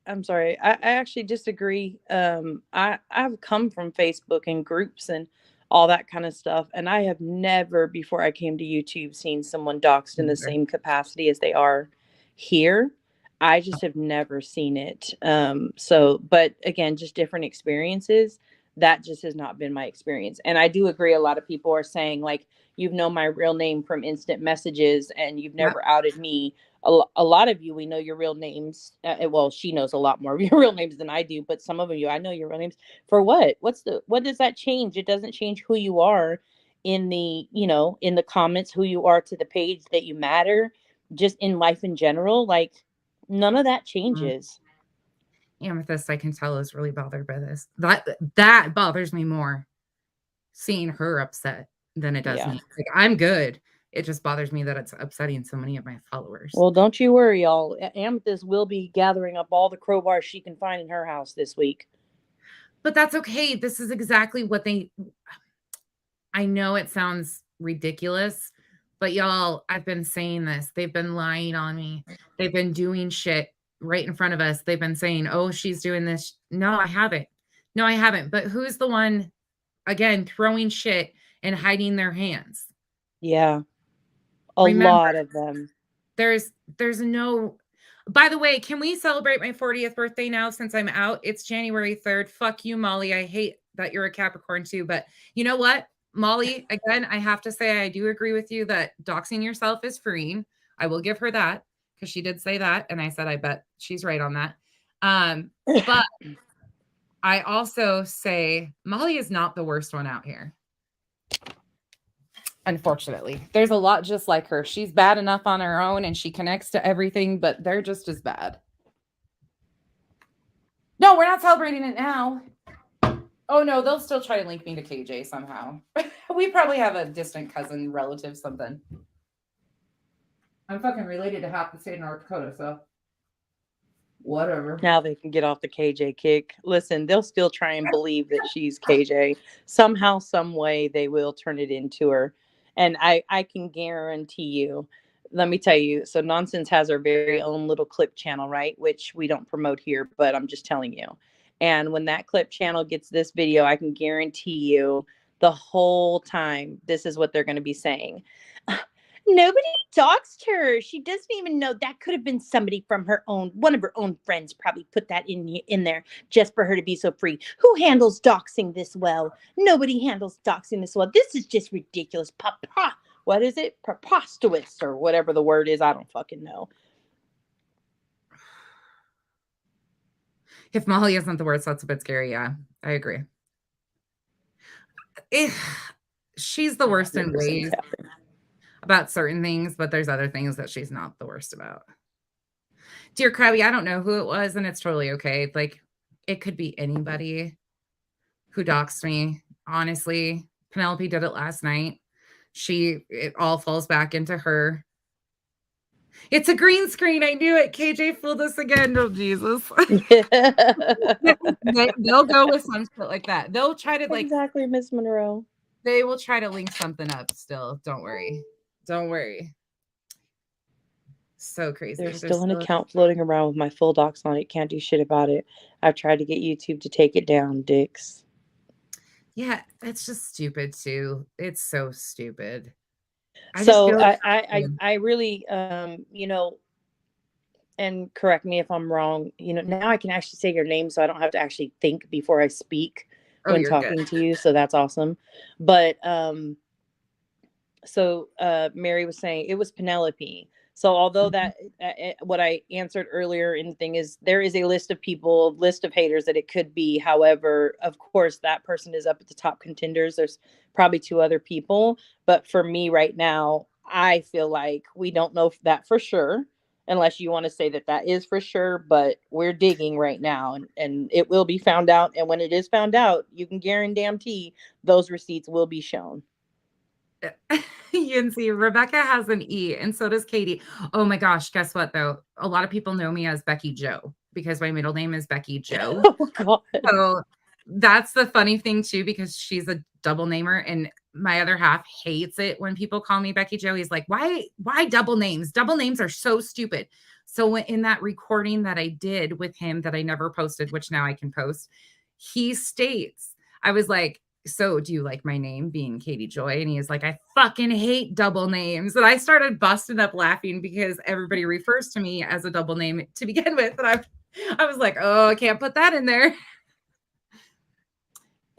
I'm sorry. I actually disagree. I've come from Facebook and groups and all that kind of stuff, and I have never before I came to YouTube seen someone doxxed in the same capacity as they are here. I just have never seen it. So, but again, just different experiences. That just has not been my experience. And I do agree. A lot of people are saying like, you've known my real name from instant messages, and you've Yep. never outed me. A lot of you, we know your real names. Well, she knows a lot more of your real names than I do, but some of you, I know your real names. For what? What does that change? It doesn't change who you are in the comments, who you are to the page, that you matter, just in life in general. Like none of that changes. Amethyst, I can tell, is really bothered by this. That bothers me more seeing her upset than it does Yeah. me. Like, I'm good. It just bothers me that it's upsetting so many of my followers. Well, don't you worry, y'all. Amethyst will be gathering up all the crowbars she can find in her house this week. But that's okay. This is exactly what I know it sounds ridiculous, but y'all, I've been saying this. They've been lying on me. They've been doing shit right in front of us. They've been saying, oh, she's doing this. No, I haven't. No, I haven't. But who's the one, again, throwing shit and hiding their hands? Yeah. A Remember, lot of them. there's no. By the way, can we celebrate my 40th birthday now since I'm out? It's January 3rd. Fuck you, Molly. I hate that you're a Capricorn too, but you know what? Molly, again, I have to say I do agree with you that doxing yourself is freeing. I will give her that. because she did say that, and I said I bet she's right on that. But I also say Molly is not the worst one out here. Unfortunately, there's a lot just like her. She's bad enough on her own and she connects to everything, but they're just as bad. No, we're not celebrating it now. Oh no, they'll still try to link me to KJ somehow. We probably have a distant cousin, relative, something. I'm fucking related to half the state of North Dakota, so whatever. Now they can get off the KJ kick. Listen, they'll still try and believe that she's KJ. Somehow, some way, they will turn it into her. And I can guarantee you, let me tell you, so Nonsense has her very own little clip channel, right? Which we don't promote here, but I'm just telling you. And when that clip channel gets this video, I can guarantee you the whole time, this is what they're going to be saying. Nobody doxed her. She doesn't even know. That could have been somebody from her own, one of her own friends probably put that in there just for her to be so free. Who handles doxing this well? Nobody handles doxing this well. This is just ridiculous. What is it? Preposterous or whatever the word is. I don't fucking know. If Molly isn't the worst, that's a bit scary. Yeah, I agree. She's the worst in ways about certain things, but there's other things that she's not the worst about. Dear Krabby, I don't know who it was, and it's totally okay. Like, it could be anybody who doxed me. Honestly, Penelope did it last night. It all falls back into her. It's a green screen. I knew it. KJ fooled us again. Oh, Jesus. They'll go with some shit like that. They'll try to exactly, Miss Monroe. They will try to link something up still. Don't worry. Don't worry. So crazy. There's still an account floating around with my full docs on it. Can't do shit about it. I've tried to get YouTube to take it down, dicks. Yeah, it's just stupid too. It's so stupid. I really, you know, and correct me if I'm wrong, you know, now I can actually say your name so I don't have to actually think before I speak when talking to you. So that's awesome. But, Mary was saying it was Penelope. So although that what I answered earlier in the thing is there is a list of haters that it could be. However, of course, that person is up at the top contenders. There's probably 2 other people. But for me right now, I feel like we don't know that for sure, unless you want to say that is for sure. But we're digging right now and it will be found out. And when it is found out, you can guarantee those receipts will be shown. You can see Rebecca has an E and so does Katie. Oh my gosh, guess what though? A lot of people know me as Becky Joe because my middle name is Becky Joe. Oh God. So that's the funny thing too, because she's a double namer and my other half hates it when people call me Becky Joe. He's like, why double names? Double names are so stupid. So in that recording that I did with him that I never posted, which now I can post, he states, I was like, so do you like my name being Katie Joy? And he is like, I fucking hate double names. And I started busting up laughing because everybody refers to me as a double name to begin with. And I was like, oh, I can't put that in there.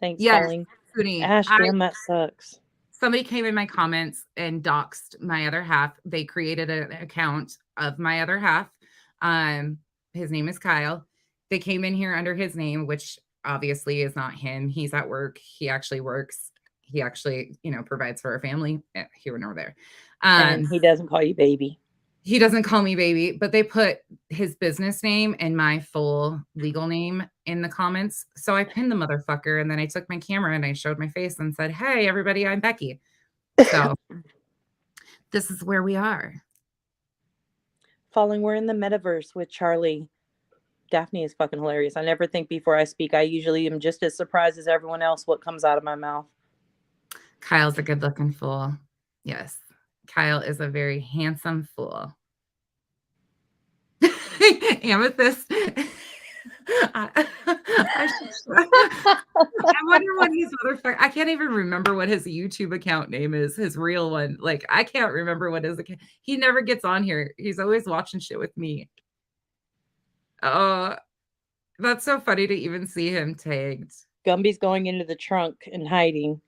Thanks, Colleen. Ash, damn, that sucks. Somebody came in my comments and doxed my other half. They created an account of my other half. His name is Kyle. They came in here under his name, which obviously is not him. He's at work. He actually works. He actually, provides for our family here nor there. And he doesn't call you baby. He doesn't call me baby, but they put his business name and my full legal name in the comments. So I pinned the motherfucker and then I took my camera and I showed my face and said, hey, everybody, I'm Becky. So this is where we are. We're in the metaverse with Charlie. Daphne is fucking hilarious. I never think before I speak. I usually am just as surprised as everyone else what comes out of my mouth. Kyle's a good looking fool. Yes. Kyle is a very handsome fool. Amethyst. I wonder what his motherfucker. I can't even remember what his YouTube account name is. His real one. Like, I can't remember what his account. He never gets on here. He's always watching shit with me. That's so funny to even see him tagged. Gumby's going into the trunk and hiding.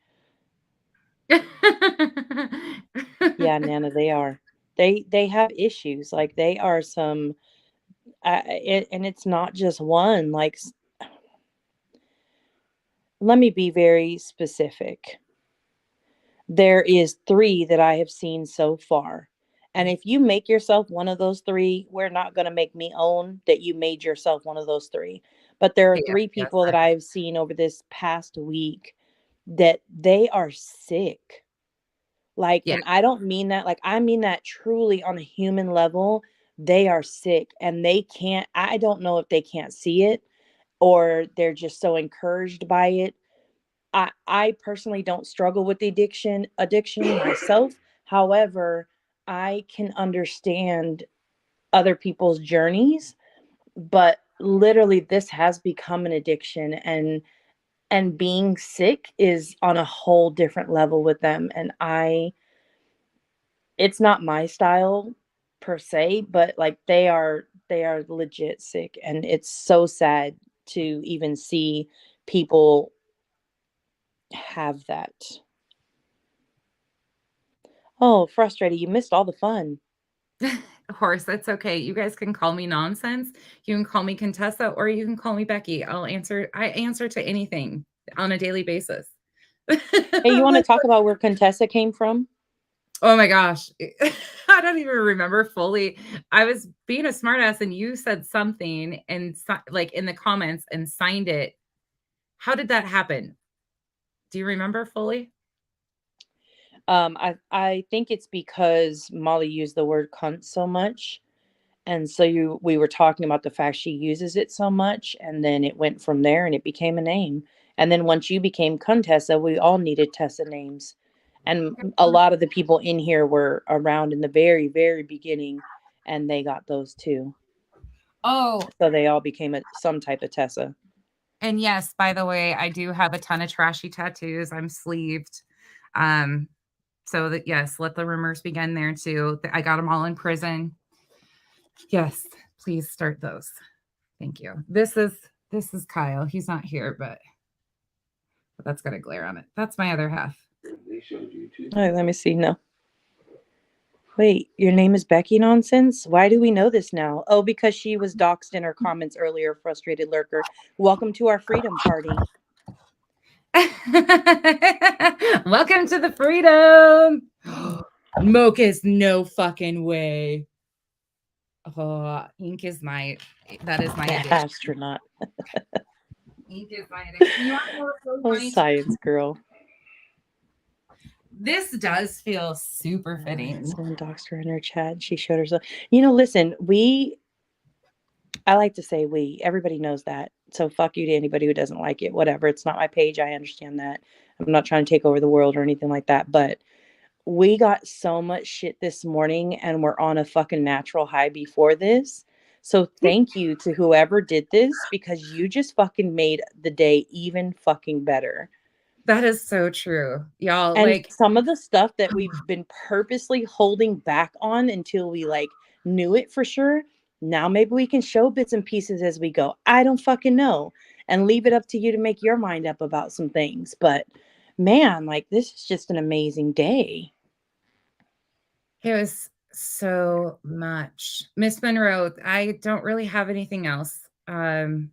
Yeah, Nana, they are. They have issues. Like they are some, and it's not just one. Like, let me be very specific. There is three that I have seen so far. And if you make yourself one of those three, we're not going to make me own that you made yourself one of those three. But there are Yeah, three yes, people that I've seen over this past week that they are sick. Like, yeah. and I don't mean that, like, I mean that truly on a human level. They are sick and they can't, I don't know if they can't see it or they're just so encouraged by it. I personally don't struggle with the addiction myself. However, I can understand other people's journeys, but literally this has become an addiction, and being sick is on a whole different level with them. And it's not my style per se, but like they are legit sick, and it's so sad to even see people have that. Oh, frustrated. You missed all the fun. Horse, that's okay. You guys can call me nonsense. You can call me Contessa, or you can call me Becky. I answer to anything on a daily basis. Hey, you want to Like, talk about where Contessa came from? oh my gosh. I don't even remember fully. I was being a smartass and you said something and like in the comments and signed it. How did that happen? Do you remember fully? I think it's because Molly used the word cunt so much. And so we were talking about the fact she uses it so much, and then it went from there and it became a name. And then once you became Contessa, we all needed Tessa names. And a lot of the people in here were around in the very, very beginning, and they got those too. Oh, So they all became some type of Tessa. and yes, by the way, I do have a ton of trashy tattoos. I'm sleeved. Um, so that yes, let the rumors begin there too. I got them all in prison. Yes, please start those. Thank you. This is Kyle. He's not here, but that's got a glare on it. That's my other half. All right, let me see. No. Wait, your name is Becky Nonsense? Why do we know this now? Oh, because she was doxxed in her comments earlier, frustrated lurker. Welcome to our freedom party. Welcome to the freedom. Mocha's no fucking way. Oh, ink is that is my addiction. Astronaut. Ink is my addiction. You want to know what's so Oh, funny? science girl. This does feel super fitting. Someone doxed her in her chat. She showed herself. Listen, I like to say we, everybody knows that. So fuck you to anybody who doesn't like it. Whatever. It's not my page. I understand that. I'm not trying to take over the world or anything like that. But we got so much shit this morning and we're on a fucking natural high before this. So thank you to whoever did this, because you just fucking made the day even fucking better. That is so true. Y'all, And like, some of the stuff that we've been purposely holding back on until we like knew it for sure. Now maybe we can show bits and pieces as we go. I don't fucking know. And leave it up to you to make your mind up about some things. But man, like this is just an amazing day. it was so much. Miss Monroe, I don't really have anything else. I'm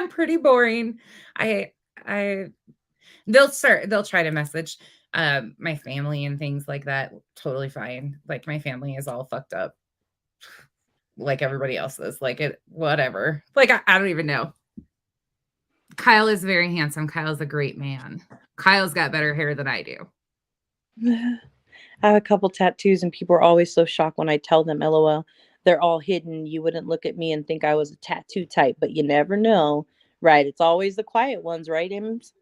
pretty boring. I they'll try to message my family and things like that. Totally fine. Like my family is all fucked up. Like everybody else is. Like it whatever. Like I don't even know. Kyle is very handsome. Kyle's a great man. Kyle's got better hair than I do. I have a couple tattoos and people are always so shocked when I tell them, LOL. They're all hidden. You wouldn't look at me and think I was a tattoo type, but you never know. Right. It's always the quiet ones, right, Ims?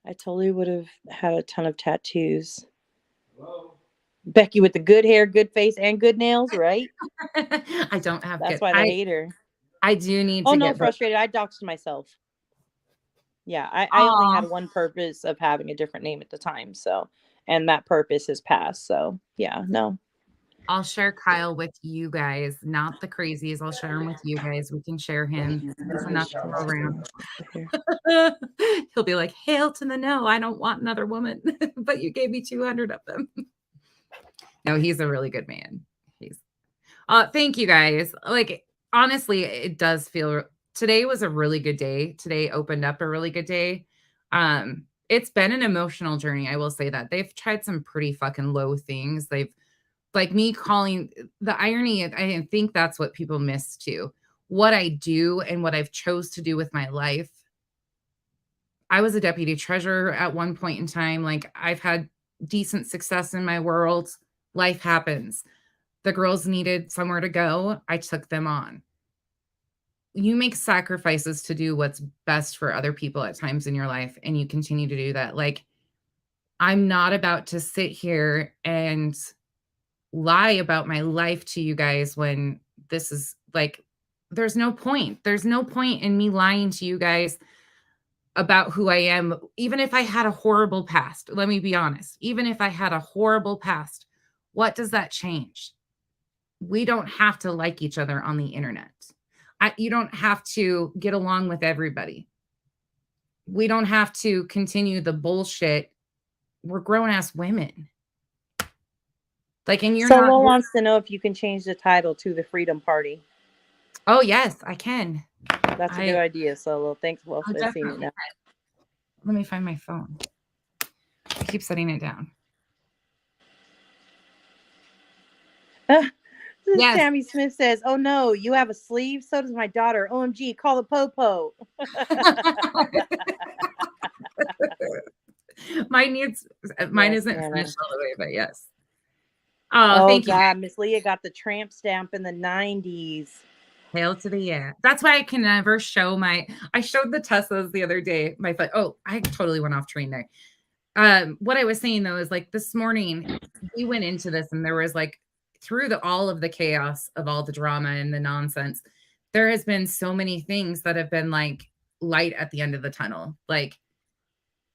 I totally would have had a ton of tattoos. Hello? Becky with the good hair, good face, and good nails, right? I don't have That's good. why they hate her. I do need Oh to no, get both. frustrated. I doxed myself. Yeah, I only had one purpose of having a different name at the time. So, and that purpose has passed. So, yeah, no. I'll share Kyle with you guys, not the crazies. I'll share him with you guys. We can share him. There's enough to go around. He'll be like, hail to the no. I don't want another woman, but you gave me 200 of them. No, he's a really good man. He's thank you guys. Like honestly, it does feel today was a really good day. Today opened up a really good day. It's been an emotional journey, I will say that. They've tried some pretty fucking low things. They've like me calling the irony, I think that's what people miss too. What I do and what I've chose to do with my life. I was a deputy treasurer at one point in time. Like I've had decent success in my world. Life happens. The girls needed somewhere to go. I took them on. You make sacrifices to do what's best for other people at times in your life, and you continue to do that. Like, I'm not about to sit here and lie about my life to you guys when this is like, there's no point. There's no point in me lying to you guys about who I am, even if I had a horrible past. Let me be honest. Even if I had a horrible past, what does that change? We don't have to like each other on the internet. You don't have to get along with everybody. We don't have to continue the bullshit. We're grown ass women. Like, and you're Solo not. wants to know if you can change the title to the Freedom Party. Oh, yes, I can. That's a good idea, Solo. Thanks for seeing it now. Let me find my phone. I keep setting it down. Yes. Tammy Smith says, "Oh no, you have a sleeve? So does my daughter. OMG, call the popo." Mine yes, isn't finished all the way, but yes. Oh, thank God, Miss Leah got the tramp stamp in the 90s. Hail to the yeah. That's why I can never show I showed the Teslas the other day. I totally went off train there. What I was saying though is like this morning we went into this and there was like through all of the chaos of all the drama and the nonsense, there has been so many things that have been like light at the end of the tunnel. Like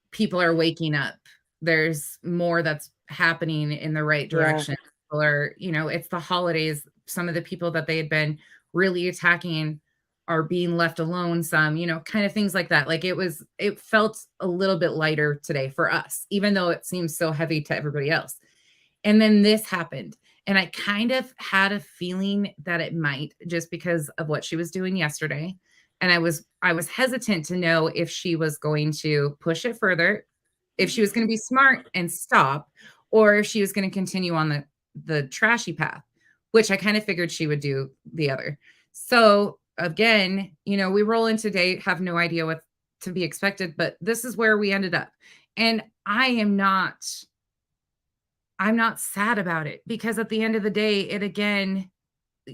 people are waking up. There's more that's happening in the right direction. Yeah. People are, it's the holidays. Some of the people that they had been really attacking are being left alone. Some, kind of things like that. Like it felt a little bit lighter today for us, even though it seems so heavy to everybody else. And then this happened. And I kind of had a feeling that it might, just because of what she was doing yesterday. And I was hesitant to know if she was going to push it further, if she was going to be smart and stop, or if she was going to continue on the trashy path, which I kind of figured she would do the other. So again, we roll in today, have no idea what to be expected, but this is where we ended up. And I'm not sad about it, because at the end of the day,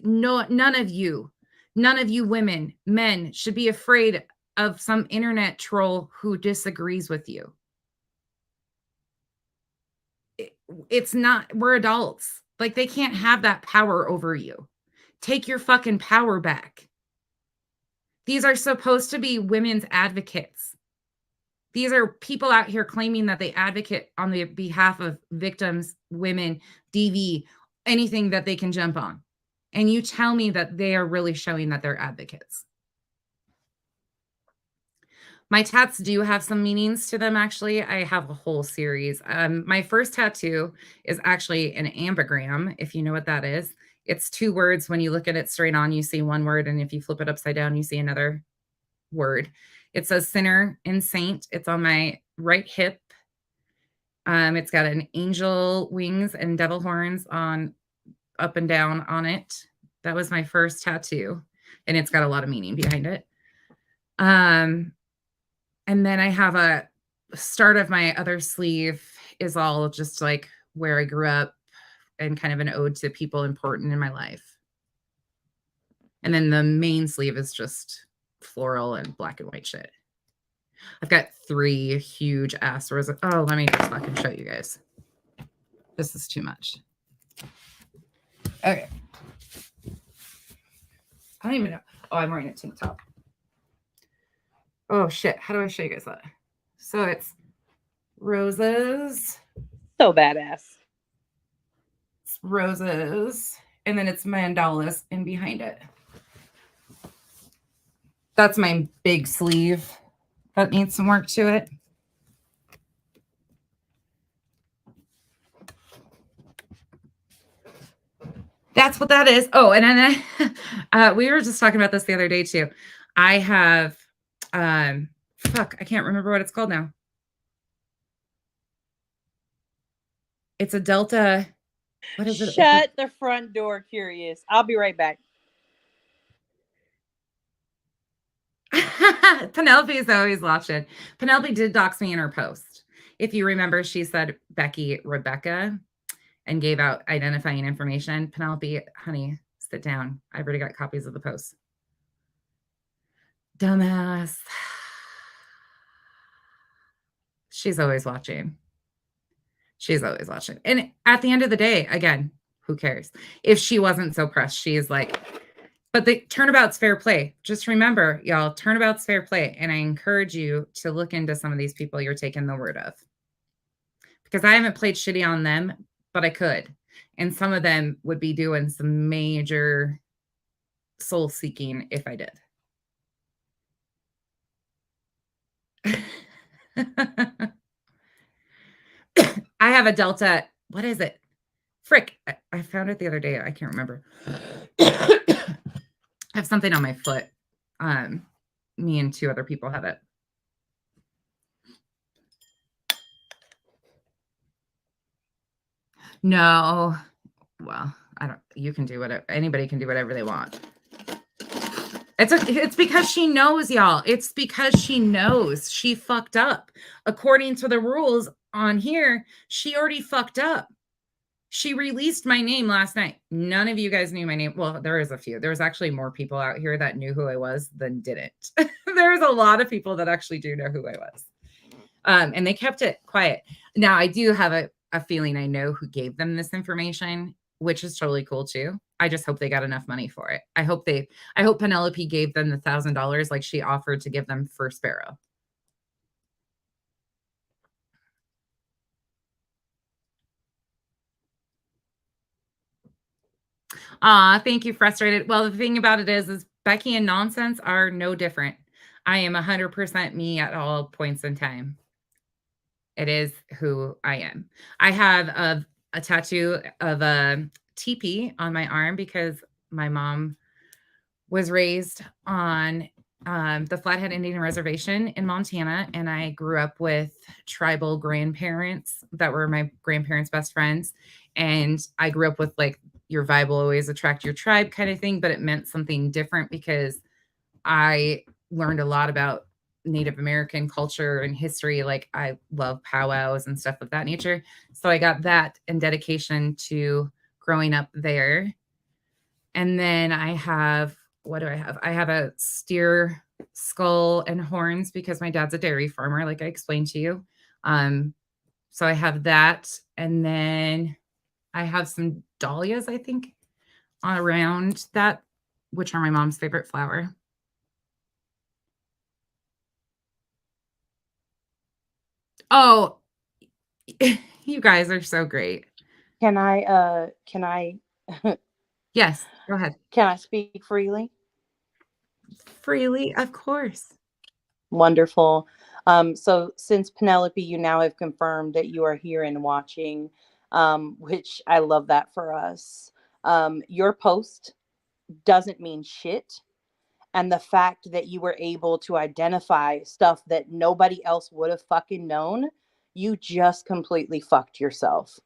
none of you women, men should be afraid of some internet troll who disagrees with you. It's not, we're adults. Like, they can't have that power over you. Take your fucking power back. These are supposed to be women's advocates. These are people out here claiming that they advocate on the behalf of victims, women, DV, anything that they can jump on. And you tell me that they are really showing that they're advocates. My tats do have some meanings to them, actually. I have a whole series. My first tattoo is actually an ambigram, if you know what that is. It's two words. When you look at it straight on, you see one word, and if you flip it upside down, you see another word. It says sinner and saint. It's on my right hip. It's got an angel wings and devil horns up and down on it. That was my first tattoo, and it's got a lot of meaning behind it. And then I have a start of my other sleeve is all just like where I grew up and kind of an ode to people important in my life. And then the main sleeve is just floral and black and white shit. I've got 3 huge ass roses. Oh, let me just fucking show you guys. This is too much. Okay. I don't even know. Oh, I'm wearing a tank top. Oh shit, how do I show you guys that? So it's roses. So badass. It's roses. And then it's mandalas in behind it. That's my big sleeve. That needs some work to it. That's what that is. Oh, and then we were just talking about this the other day too. I have, fuck, I can't remember what it's called now. It's a Delta. What is it? Shut the front door, curious. I'll be right back. Penelope is always watching. Penelope did dox me in her post. If you remember, she said Becky Rebecca and gave out identifying information. Penelope, honey, sit down. I've already got copies of the post. Dumbass. She's always watching. She's always watching. And at the end of the day, again, who cares? If she wasn't so pressed, she is like, but the turnabout's fair play. Just remember, y'all, turnabout's fair play. And I encourage you to look into some of these people you're taking the word of. Because I haven't played shitty on them, but I could. And some of them would be doing some major soul seeking if I did. I have a Delta. What is it? Frick. I found it the other day. I can't remember. I have something on my foot. Me and two other people have it. No. Well, I don't, you can do whatever, anybody can do whatever they want. It's because she knows, y'all. It's because she knows she fucked up. According to the rules on here, she already fucked up. She released my name last night. None of you guys knew my name. Well, there is a few. There's actually more people out here that knew who I was than didn't. There's a lot of people that actually do know who I was. And they kept it quiet. Now, I do have a feeling I know who gave them this information, which is totally cool too. I just hope they got enough money for it. I hope Penelope gave them the $1,000 like she offered to give them for Sparrow. Thank you, Frustrated. Well, the thing about it is Becky and Nonsense are no different. I am 100% me at all points in time. It is who I am. I have a tattoo of a teepee on my arm because my mom was raised on the Flathead Indian Reservation in Montana, and I grew up with tribal grandparents that were my grandparents' best friends. And I grew up with like your vibe will always attract your tribe kind of thing, but it meant something different because I learned a lot about Native American culture and history. Like I love powwows and stuff of that nature. So I got that in dedication to growing up there. And then I have, what do I have? I have a steer skull and horns because my dad's a dairy farmer, like I explained to you. So I have that. And then I have some dahlias, I think, around that, which are my mom's favorite flower. Oh, you guys are so great. Can I Yes, go ahead. can I speak freely? Freely, of course. Wonderful. So since Penelope, you now have confirmed that you are here and watching, which I love that for us. Your post doesn't mean shit. And the fact that you were able to identify stuff that nobody else would have fucking known, you just completely fucked yourself.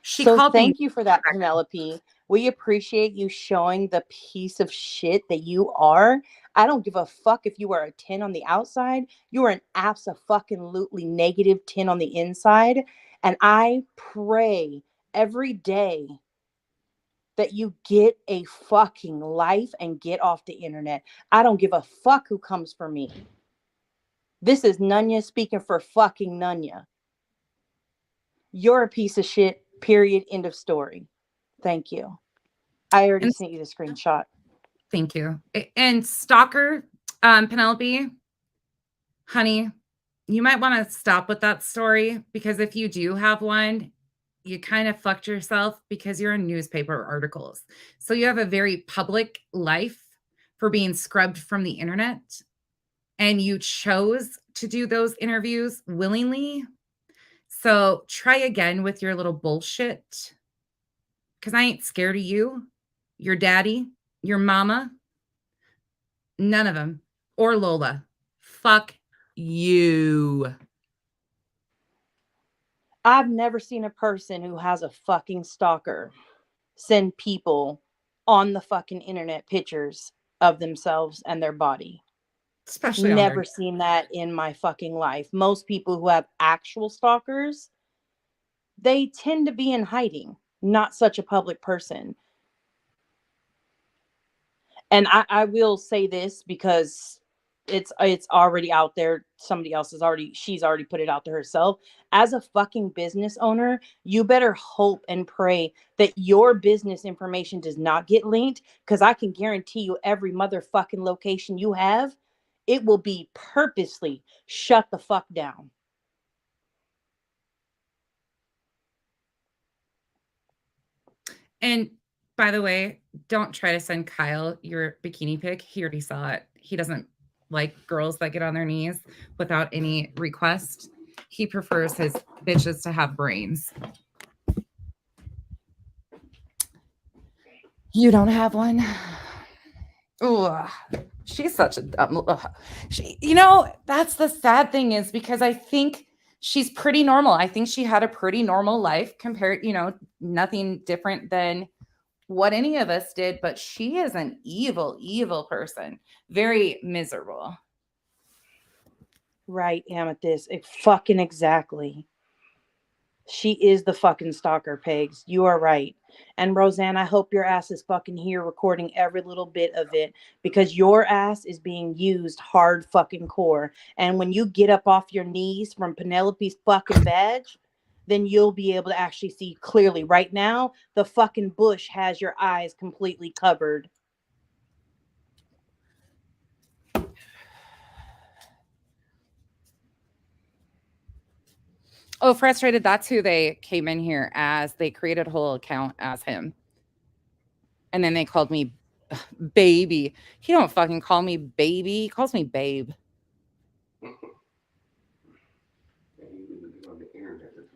So thank you for that, Penelope. We appreciate you showing the piece of shit that you are. I don't give a fuck if you are a 10 on the outside. You are an abso-fucking-lutely negative 10 on the inside. And I pray every day that you get a fucking life and get off the internet. I don't give a fuck who comes for me. This is Nunya speaking for fucking Nunya. You're a piece of shit, period, end of story. Thank you. I already sent you the screenshot. Thank you. And stalker, Penelope, honey, you might want to stop with that story because if you do have one, you kind of fucked yourself because you're in newspaper articles. So you have a very public life for being scrubbed from the internet. And you chose to do those interviews willingly. So try again with your little bullshit. Because I ain't scared of you. your daddy, your mama, none of them, or Lola. Fuck you. I've never seen a person who has a fucking stalker send people on the fucking internet pictures of themselves and their body. Especially on Never their seen that in my fucking life. Most people who have actual stalkers, they tend to be in hiding, not such a public person. And I will say this because it's already out there. Somebody else has already she's already put it out to herself. As a fucking business owner, you better hope and pray that your business information does not get linked, because I can guarantee you every motherfucking location you have, it will be purposely shut the fuck down. And by the way, don't try to send Kyle your bikini pic. He already saw it. He doesn't like girls that get on their knees without any request. He prefers his bitches to have brains. You don't have one? Oh, she's such a dumb. That's the sad thing, is because I think she's pretty normal. I think she had a pretty normal life compared, nothing different than what any of us did, but she is an evil, evil person. Very miserable. Right, Amethyst. Fucking exactly. She is the fucking stalker, Pegs. You are right. And Roseanne, I hope your ass is fucking here recording every little bit of it, because your ass is being used hard fucking core. And when you get up off your knees from Penelope's fucking badge, then you'll be able to actually see clearly. Right now, the fucking bush has your eyes completely covered. Oh, frustrated. That's who they came in here as. They created a whole account as him. And then they called me baby. He don't fucking call me baby. He calls me babe.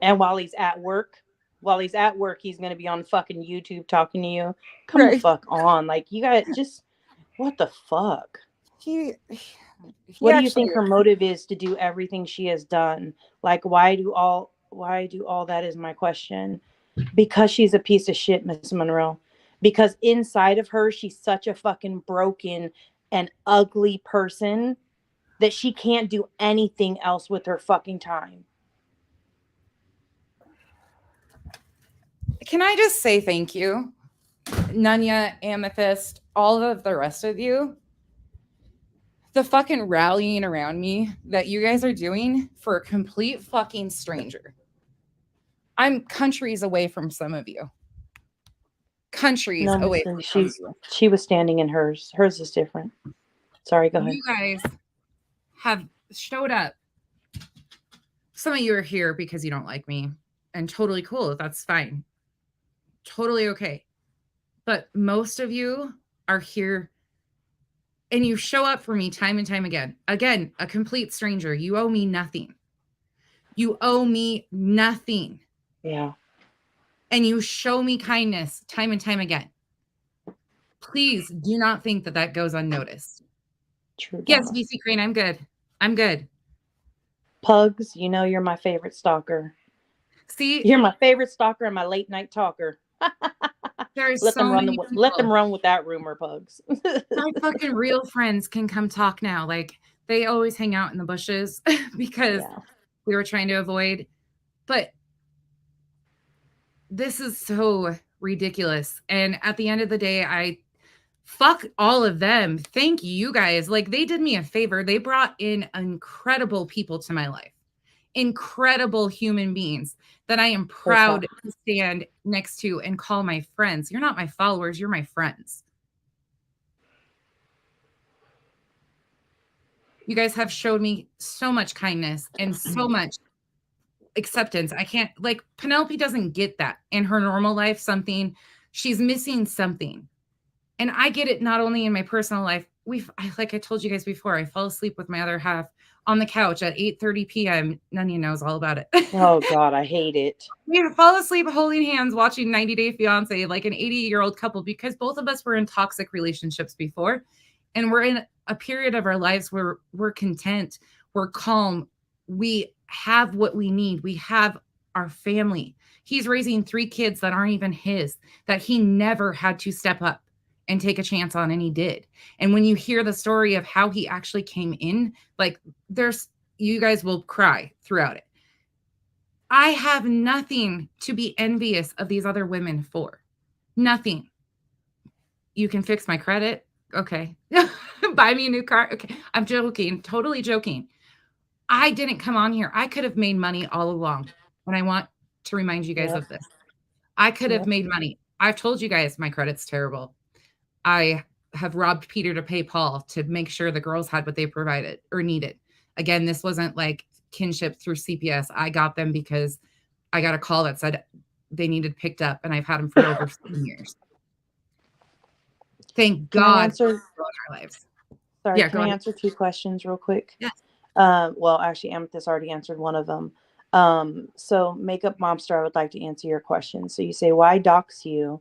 And while he's at work, he's going to be on fucking YouTube talking to you. Come the fuck on. Like, you got just, what the fuck? What do you think her motive is to do everything she has done? Like, why do all that is my question. Because she's a piece of shit, Miss Monroe. Because inside of her, she's such a fucking broken and ugly person that she can't do anything else with her fucking time. Can I just say thank you, Nunya, Amethyst, all of the rest of you? The fucking rallying around me that you guys are doing for a complete fucking stranger. I'm countries away from some of you. Countries away from some of you. She was standing in hers. Hers is different. Sorry, go ahead. You guys have showed up. Some of you are here because you don't like me, and totally cool. That's fine. Totally okay. But most of you are here and you show up for me time and time again. Again, a complete stranger. You owe me nothing. You owe me nothing. Yeah. And you show me kindness time and time again. Please do not think that that goes unnoticed. True. Yes, VC Crane, I'm good. I'm good. Pugs, you know you're my favorite stalker. See? You're my favorite stalker and my late night talker. Let them run with that rumor, Pugs. My fucking real friends can come talk now. Like, they always hang out in the bushes because we were trying to avoid. But this is so ridiculous. And at the end of the day, I fuck all of them. Thank you guys. Like, they did me a favor. They brought in incredible people to my life. Incredible human beings that I am proud to stand next to and call my friends. You're not my followers, you're my friends. You guys have showed me so much kindness and so much acceptance. I can't, like, Penelope doesn't get that in her normal life. She's missing something. And I get it not only in my personal life, like I told you guys before, I fell asleep with my other half on the couch at 8:30 p.m. None of you knows all about it. Oh God, I hate it. We fall asleep holding hands watching 90 Day Fiance like an 80-year-old couple because both of us were in toxic relationships before. And we're in a period of our lives where we're content, we're calm, we have what we need, we have our family. He's raising 3 kids that aren't even his, that he never had to step up and take a chance on, and he did. And when you hear the story of how he actually came in, like you guys will cry throughout it. I have nothing to be envious of these other women for. Nothing. You can fix my credit. Okay. Buy me a new car. Okay. I'm joking. Totally joking. I didn't come on here. I could have made money all along. And I want to remind you guys of this. I could have made money. I've told you guys my credit's terrible. I have robbed Peter to pay Paul to make sure the girls had what they provided or needed. Again, this wasn't like kinship through CPS. I got them because I got a call that said they needed picked up, and I've had them for over 7 years. Thank God for our lives. Sorry, yeah, can I answer 2 questions real quick? Yes. Well, actually, Amethyst already answered one of them. So Makeup Mobster, I would like to answer your question. So you say, why dox you?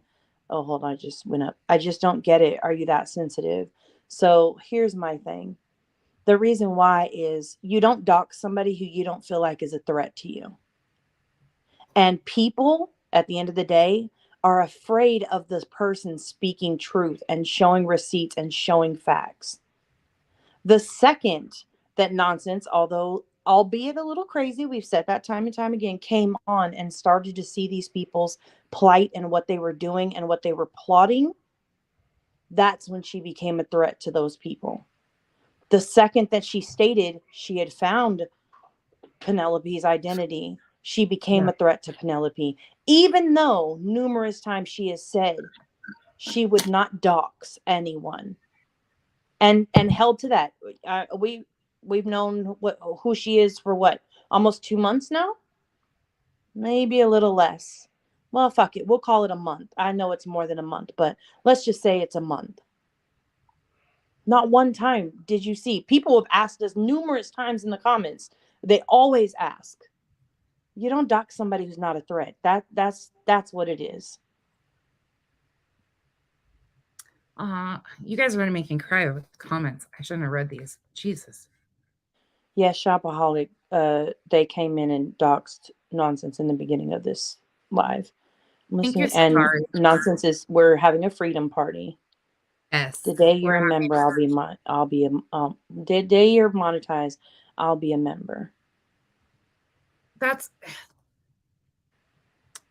Oh, hold on, I just went up. I just don't get it. Are you that sensitive? So here's my thing. The reason why is you don't dox somebody who you don't feel like is a threat to you. And people, at the end of the day, are afraid of this person speaking truth and showing receipts and showing facts. The second that nonsense, although albeit a little crazy, we've said that time and time again, came on and started to see these people's plight and what they were doing and what they were plotting, that's when she became a threat to those people. The second that she stated she had found Penelope's identity, she became a threat to Penelope, even though numerous times she has said she would not dox anyone, and held to that. We've known who she is for what, almost 2 months now, maybe a little less. Well, fuck it, we'll call it a month. I know it's more than a month, but let's just say it's a month. Not one time did you see. People have asked us numerous times in the comments. They always ask. You don't dox somebody who's not a threat. That's what it is. You guys are going to make me cry with comments. I shouldn't have read these. Jesus. Yeah, Shopaholic, they came in and doxed nonsense in the beginning of this live. Thank you, and nonsense is we're having a freedom party. Yes. The day you're a member, the day you're monetized, I'll be a member. That's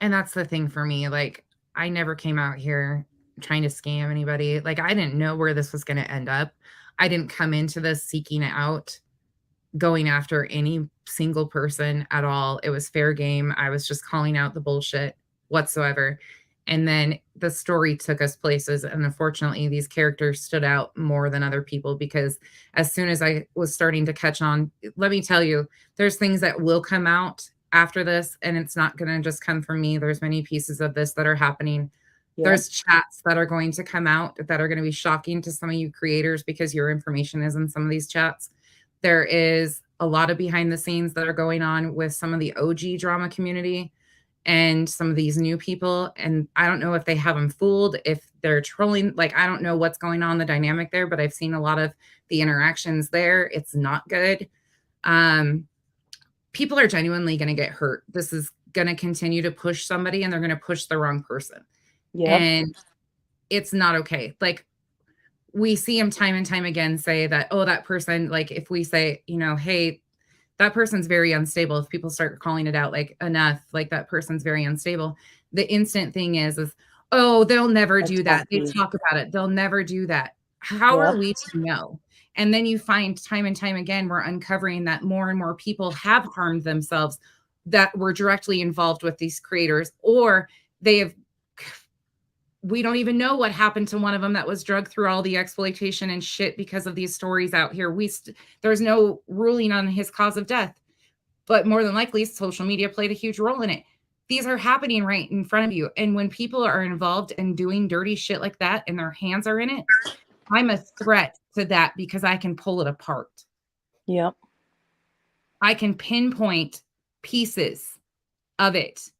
the thing for me. Like, I never came out here trying to scam anybody. Like, I didn't know where this was going to end up. I didn't come into this seeking out, going after any single person at all. It was fair game. I was just calling out the bullshit whatsoever. And then the story took us places. And unfortunately, these characters stood out more than other people, because as soon as I was starting to catch on, let me tell you, there's things that will come out after this, and it's not going to just come from me. There's many pieces of this that are happening. Yeah. There's chats that are going to come out that are going to be shocking to some of you creators, because your information is in some of these chats. There is a lot of behind the scenes that are going on with some of the OG drama community and some of these new people. And I don't know if they have them fooled, if they're trolling. Like, I don't know what's going on, the dynamic there, but I've seen a lot of the interactions there. It's not good. People are genuinely going to get hurt. This is going to continue to push somebody, and they're going to push the wrong person. Yep. And it's not okay. Like, we see him time and time again say that, oh, that person, like, if we say, you know, hey, that person's very unstable. If people start calling it out, like, enough, like, that person's very unstable, the instant thing is, oh, they'll never do that. They talk about it. They'll never do that. How are we to know? And then you find time and time again, we're uncovering that more and more people have harmed themselves that were directly involved with these creators, or we don't even know what happened to one of them that was drugged through all the exploitation and shit because of these stories out here. There's no ruling on his cause of death, but more than likely social media played a huge role in it. These are happening right in front of you. And when people are involved in doing dirty shit like that and their hands are in it, I'm a threat to that because I can pull it apart. Yep. I can pinpoint pieces of it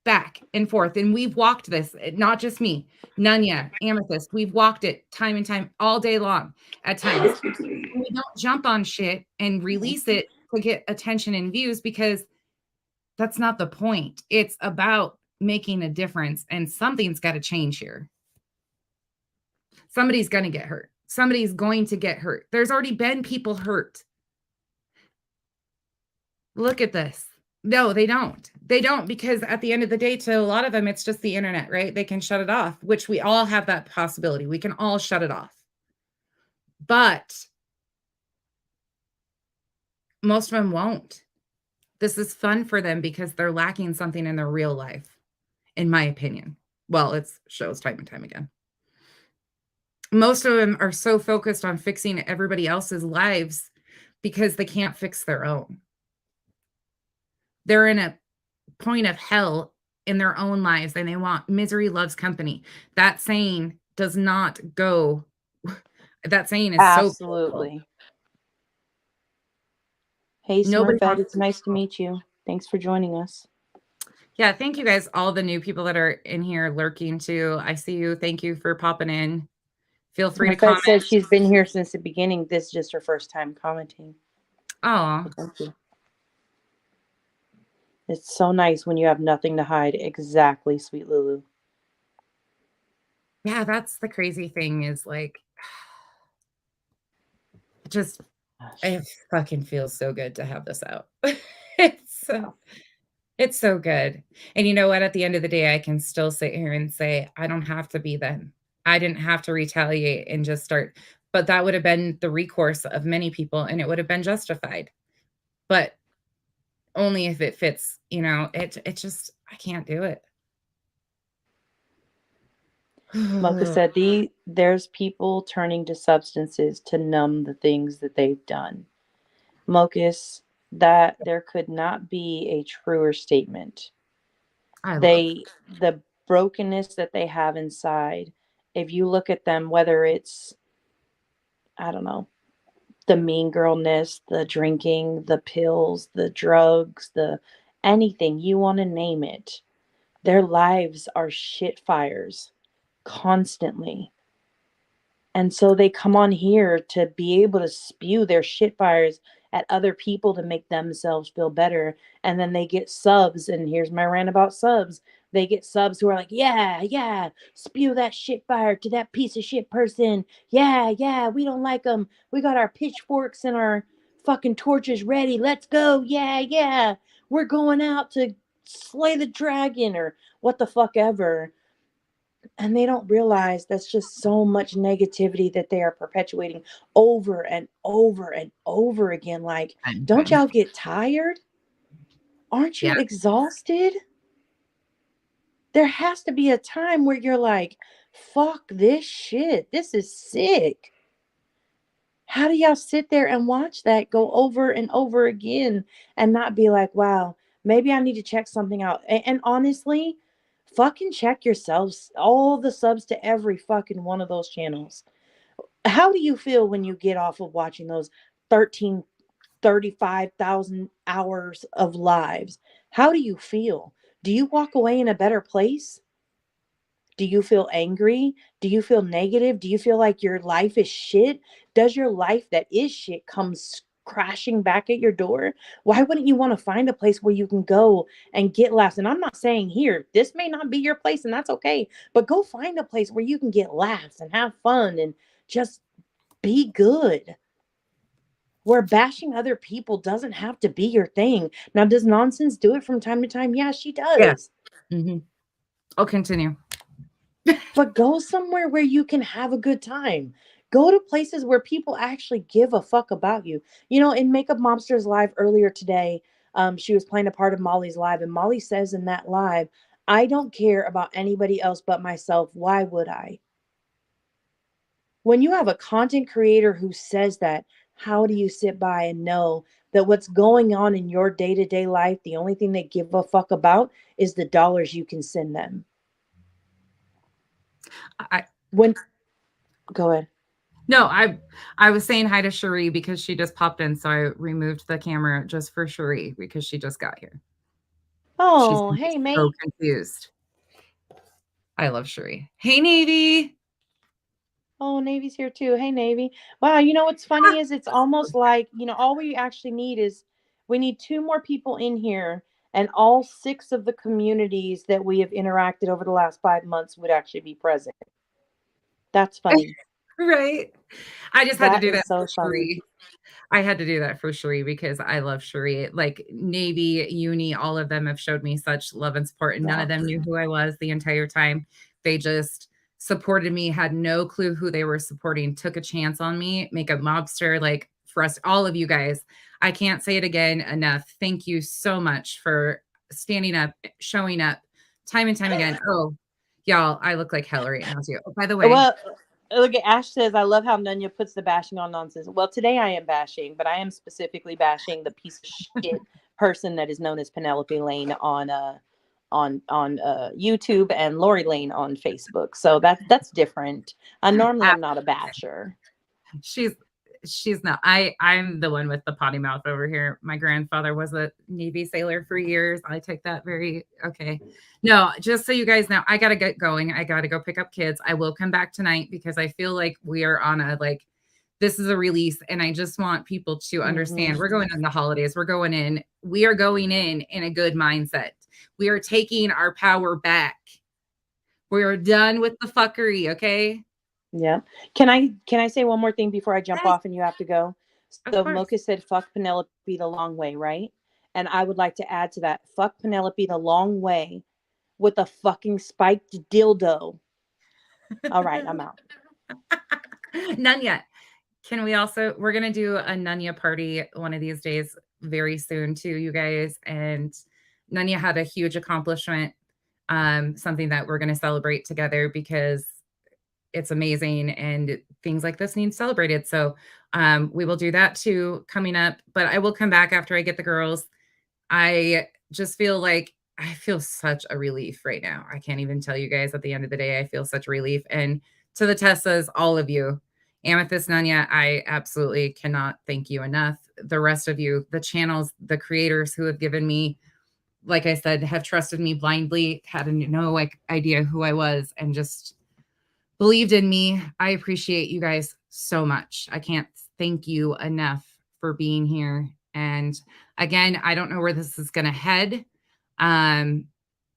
back and forth. And we've walked this, not just me, Nunya, Amethyst. We've walked it time and time all day long at times. We don't jump on shit and release it to get attention and views because that's not the point. It's about making a difference, and something's got to change here. Somebody's going to get hurt. Somebody's going to get hurt. There's already been people hurt. Look at this. No, they don't. They don't, because at the end of the day, to a lot of them, it's just the internet, right? They can shut it off, which we all have that possibility. We can all shut it off. But most of them won't. This is fun for them because they're lacking something in their real life, in my opinion. Well, it shows time and time again. Most of them are so focused on fixing everybody else's lives because they can't fix their own. They're in a point of hell in their own lives and they want misery loves company. That saying does not go. That saying is absolutely. So hey, nobody Smurfette, it's nice to meet you. Thanks for joining us. Yeah, thank you guys, all the new people that are in here lurking too. I see you. Thank you for popping in. Feel free to comment. Says she's been here since the beginning. This is just her first time commenting. Oh, thank you. It's so nice when you have nothing to hide. Exactly, sweet Lulu. Yeah, that's the crazy thing is like, just, it fucking feels so good to have this out. It's so good. And you know what? At the end of the day, I can still sit here and say, I don't have to be them. I didn't have to retaliate and just start. But that would have been the recourse of many people and it would have been justified. But only if it fits, it just, I can't do it. Mocha said, there's people turning to substances to numb the things that they've done. Mocus, that there could not be a truer statement. The brokenness that they have inside, if you look at them, whether it's, I don't know, the mean girlness, the drinking, the pills, the drugs, the anything you want to name it, their lives are shit fires constantly. And so they come on here to be able to spew their shit fires at other people to make themselves feel better. And then they get subs. And here's my rant about subs. They get subs who are like, yeah, spew that shit fire to that piece of shit person. Yeah, we don't like them. We got our pitchforks and our fucking torches ready. Let's go. Yeah. We're going out to slay the dragon or what the fuck ever. And they don't realize that's just so much negativity that they are perpetuating over and over and over again. Like, don't y'all get tired? Aren't you exhausted? There has to be a time where you're like, fuck this shit. This is sick. How do y'all sit there and watch that go over and over again and not be like, wow, maybe I need to check something out? And honestly, fucking check yourselves, all the subs to every fucking one of those channels. How do you feel when you get off of watching those 35,000 hours of lives? How do you feel? Do you walk away in a better place? Do you feel angry? Do you feel negative? Do you feel like your life is shit? Does your life that is shit come crashing back at your door? Why wouldn't you want to find a place where you can go and get laughs? And I'm not saying here, this may not be your place and that's okay, but go find a place where you can get laughs and have fun and just be good. Where bashing other people doesn't have to be your thing. Now, does Nonsense do it from time to time? Yeah, she does. Yes. Mm-hmm. I'll continue. But go somewhere where you can have a good time. Go to places where people actually give a fuck about you. In Makeup Mobster's live earlier today, she was playing a part of Molly's live, and Molly says in that live, I don't care about anybody else but myself. Why would I? When you have a content creator who says that, how do you sit by and know that what's going on in your day-to-day life, the only thing they give a fuck about is the dollars you can send them? Go ahead. No, I was saying hi to Cherie because she just popped in, so I removed the camera just for Cherie because she just got here. She's Oh, gonna be hey, so mate. confused. I love Cherie. Hey, Navy. Oh, Navy's here too. Hey, Navy. Wow, you know what's funny is it's almost like, all we actually need is we need two more people in here, and all six of the communities that we have interacted over the last 5 months would actually be present. That's funny. Right? I just had to That do that is so for funny. Cherie. I had to do that for Cherie because I love Cherie. Like Navy, Uni, all of them have showed me such love and support, and none Yeah. of them knew who I was the entire time. They just supported me, had no clue who they were supporting, took a chance on me, make a mobster. Like for us, all of you guys, I can't say it again enough. Thank you so much for standing up, showing up time and time again. Oh, y'all, I look like hell right now too. Oh, by the way, Well, look at Ash says, I love how Nunya puts the bashing on nonsense. Well, today I am bashing, but I am specifically bashing the piece of shit person that is known as Penelope Lane on YouTube and Lori Lane on Facebook. So that's different. Normally I'm not a basher. she's she's not. I'm the one with the potty mouth over here. My grandfather was a Navy sailor for years. I take that very okay. No, just so you guys know, I gotta get going. I gotta go pick up kids. I will come back tonight because I feel like we are on a like this is a release, and I just want people to understand Mm-hmm. we're going in the holidays. We are going in a good mindset. We are taking our power back. We are done with the fuckery, okay? Yeah. Can I say one more thing before I jump Yes, off and you have to go? of So course. Mocha said fuck Penelope the long way, right? And I would like to add to that, fuck Penelope the long way with a fucking spiked dildo. All right, I'm out. None yet. Can we also we're gonna do a Nunya party one of these days very soon too, you guys. And Nunya had a huge accomplishment, something that we're gonna celebrate together because it's amazing and things like this need celebrated. So we will do that too coming up. But I will come back after I get the girls. I just feel like I feel such a relief right now. I can't even tell you guys at the end of the day, I feel such relief. And to the Tessas, all of you, Amethyst Nanya, I absolutely cannot thank you enough. The rest of you, the channels, the creators who have given me, like I said, have trusted me blindly, had no like idea who I was, and just believed in me. I appreciate you guys so much. I can't thank you enough for being here. And again, I don't know where this is going to head. Um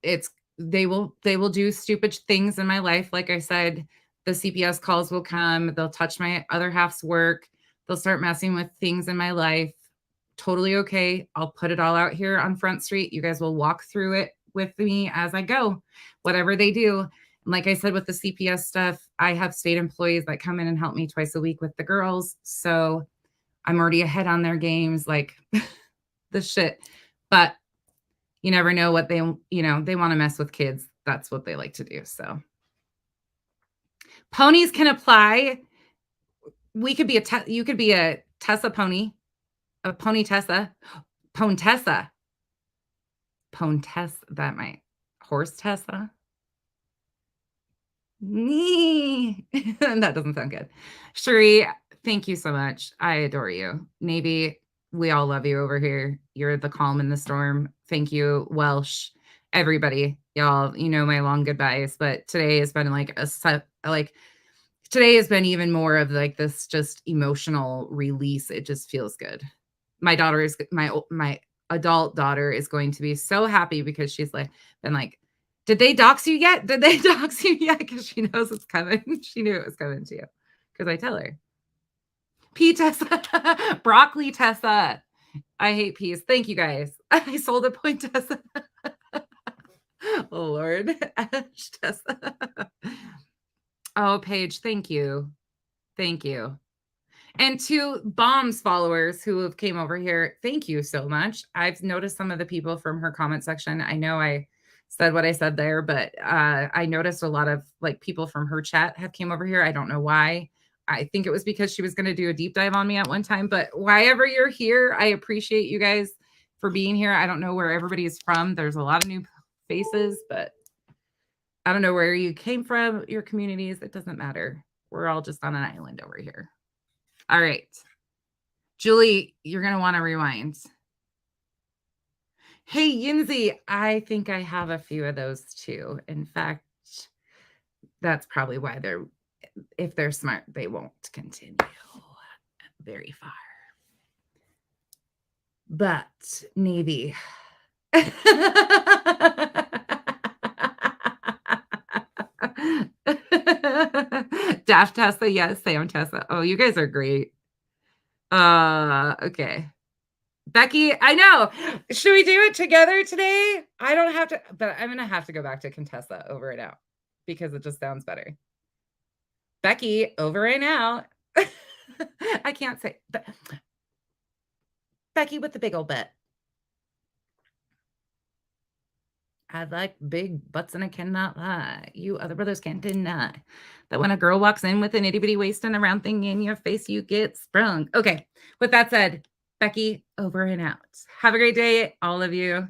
it's they will do stupid things in my life. Like I said, the CPS calls will come, they'll touch my other half's work, they'll start messing with things in my life. Totally okay. I'll put it all out here on Front Street. You guys will walk through it with me as I go. Whatever they do, and like I said, with the CPS stuff, I have state employees that come in and help me twice a week with the girls. So I'm already ahead on their games, like the shit. But you never know what they want to mess with kids. That's what they like to do. So ponies can apply. We could be you could be a Tessa pony, a pony Tessa, pone Tessa, pone Tess. That might horse Tessa. That doesn't sound good. Cherie, thank you so much. I adore you. Navy, we all love you over here. You're the calm in the storm. Thank you, Welsh. Everybody, y'all, you know my long goodbyes, but today has been like today has been even more of like this just emotional release. It just feels good. My daughter is my adult daughter is going to be so happy because she's like been like, did they dox you yet? Did they dox you yet? Because she knows it's coming. She knew it was coming to you because I tell her. Pea Tessa, broccoli Tessa. I hate peas. Thank you guys. I sold a point Tessa. Oh Lord, Ash Tessa. Oh, Paige, thank you. Thank you. And to Bomb's followers who have came over here, thank you so much. I've noticed some of the people from her comment section. I know I said what I said there, but I noticed a lot of like people from her chat have came over here. I don't know why. I think it was because she was going to do a deep dive on me at one time, but why ever you're here, I appreciate you guys for being here. I don't know where everybody is from. There's a lot of new faces, but I don't know where you came from, your communities. It doesn't matter. We're all just on an island over here. All right. Julie, you're going to want to rewind. Hey, Yinzy, I think I have a few of those too. In fact, that's probably why if they're smart, they won't continue very far. But Navy. Dash Tessa, yes. Sam Tessa. Oh, you guys are great. Okay. Becky, I know. Should we do it together today? I don't have to, but I'm gonna have to go back to Contessa over and out because it just sounds better. Becky, over and out. I can't say, but Becky with the big old butt. I like big butts and I cannot lie. You other brothers can't deny that when a girl walks in with an itty bitty waist and a round thing in your face, you get sprung. Okay. With that said, Becky, over and out. Have a great day, all of you.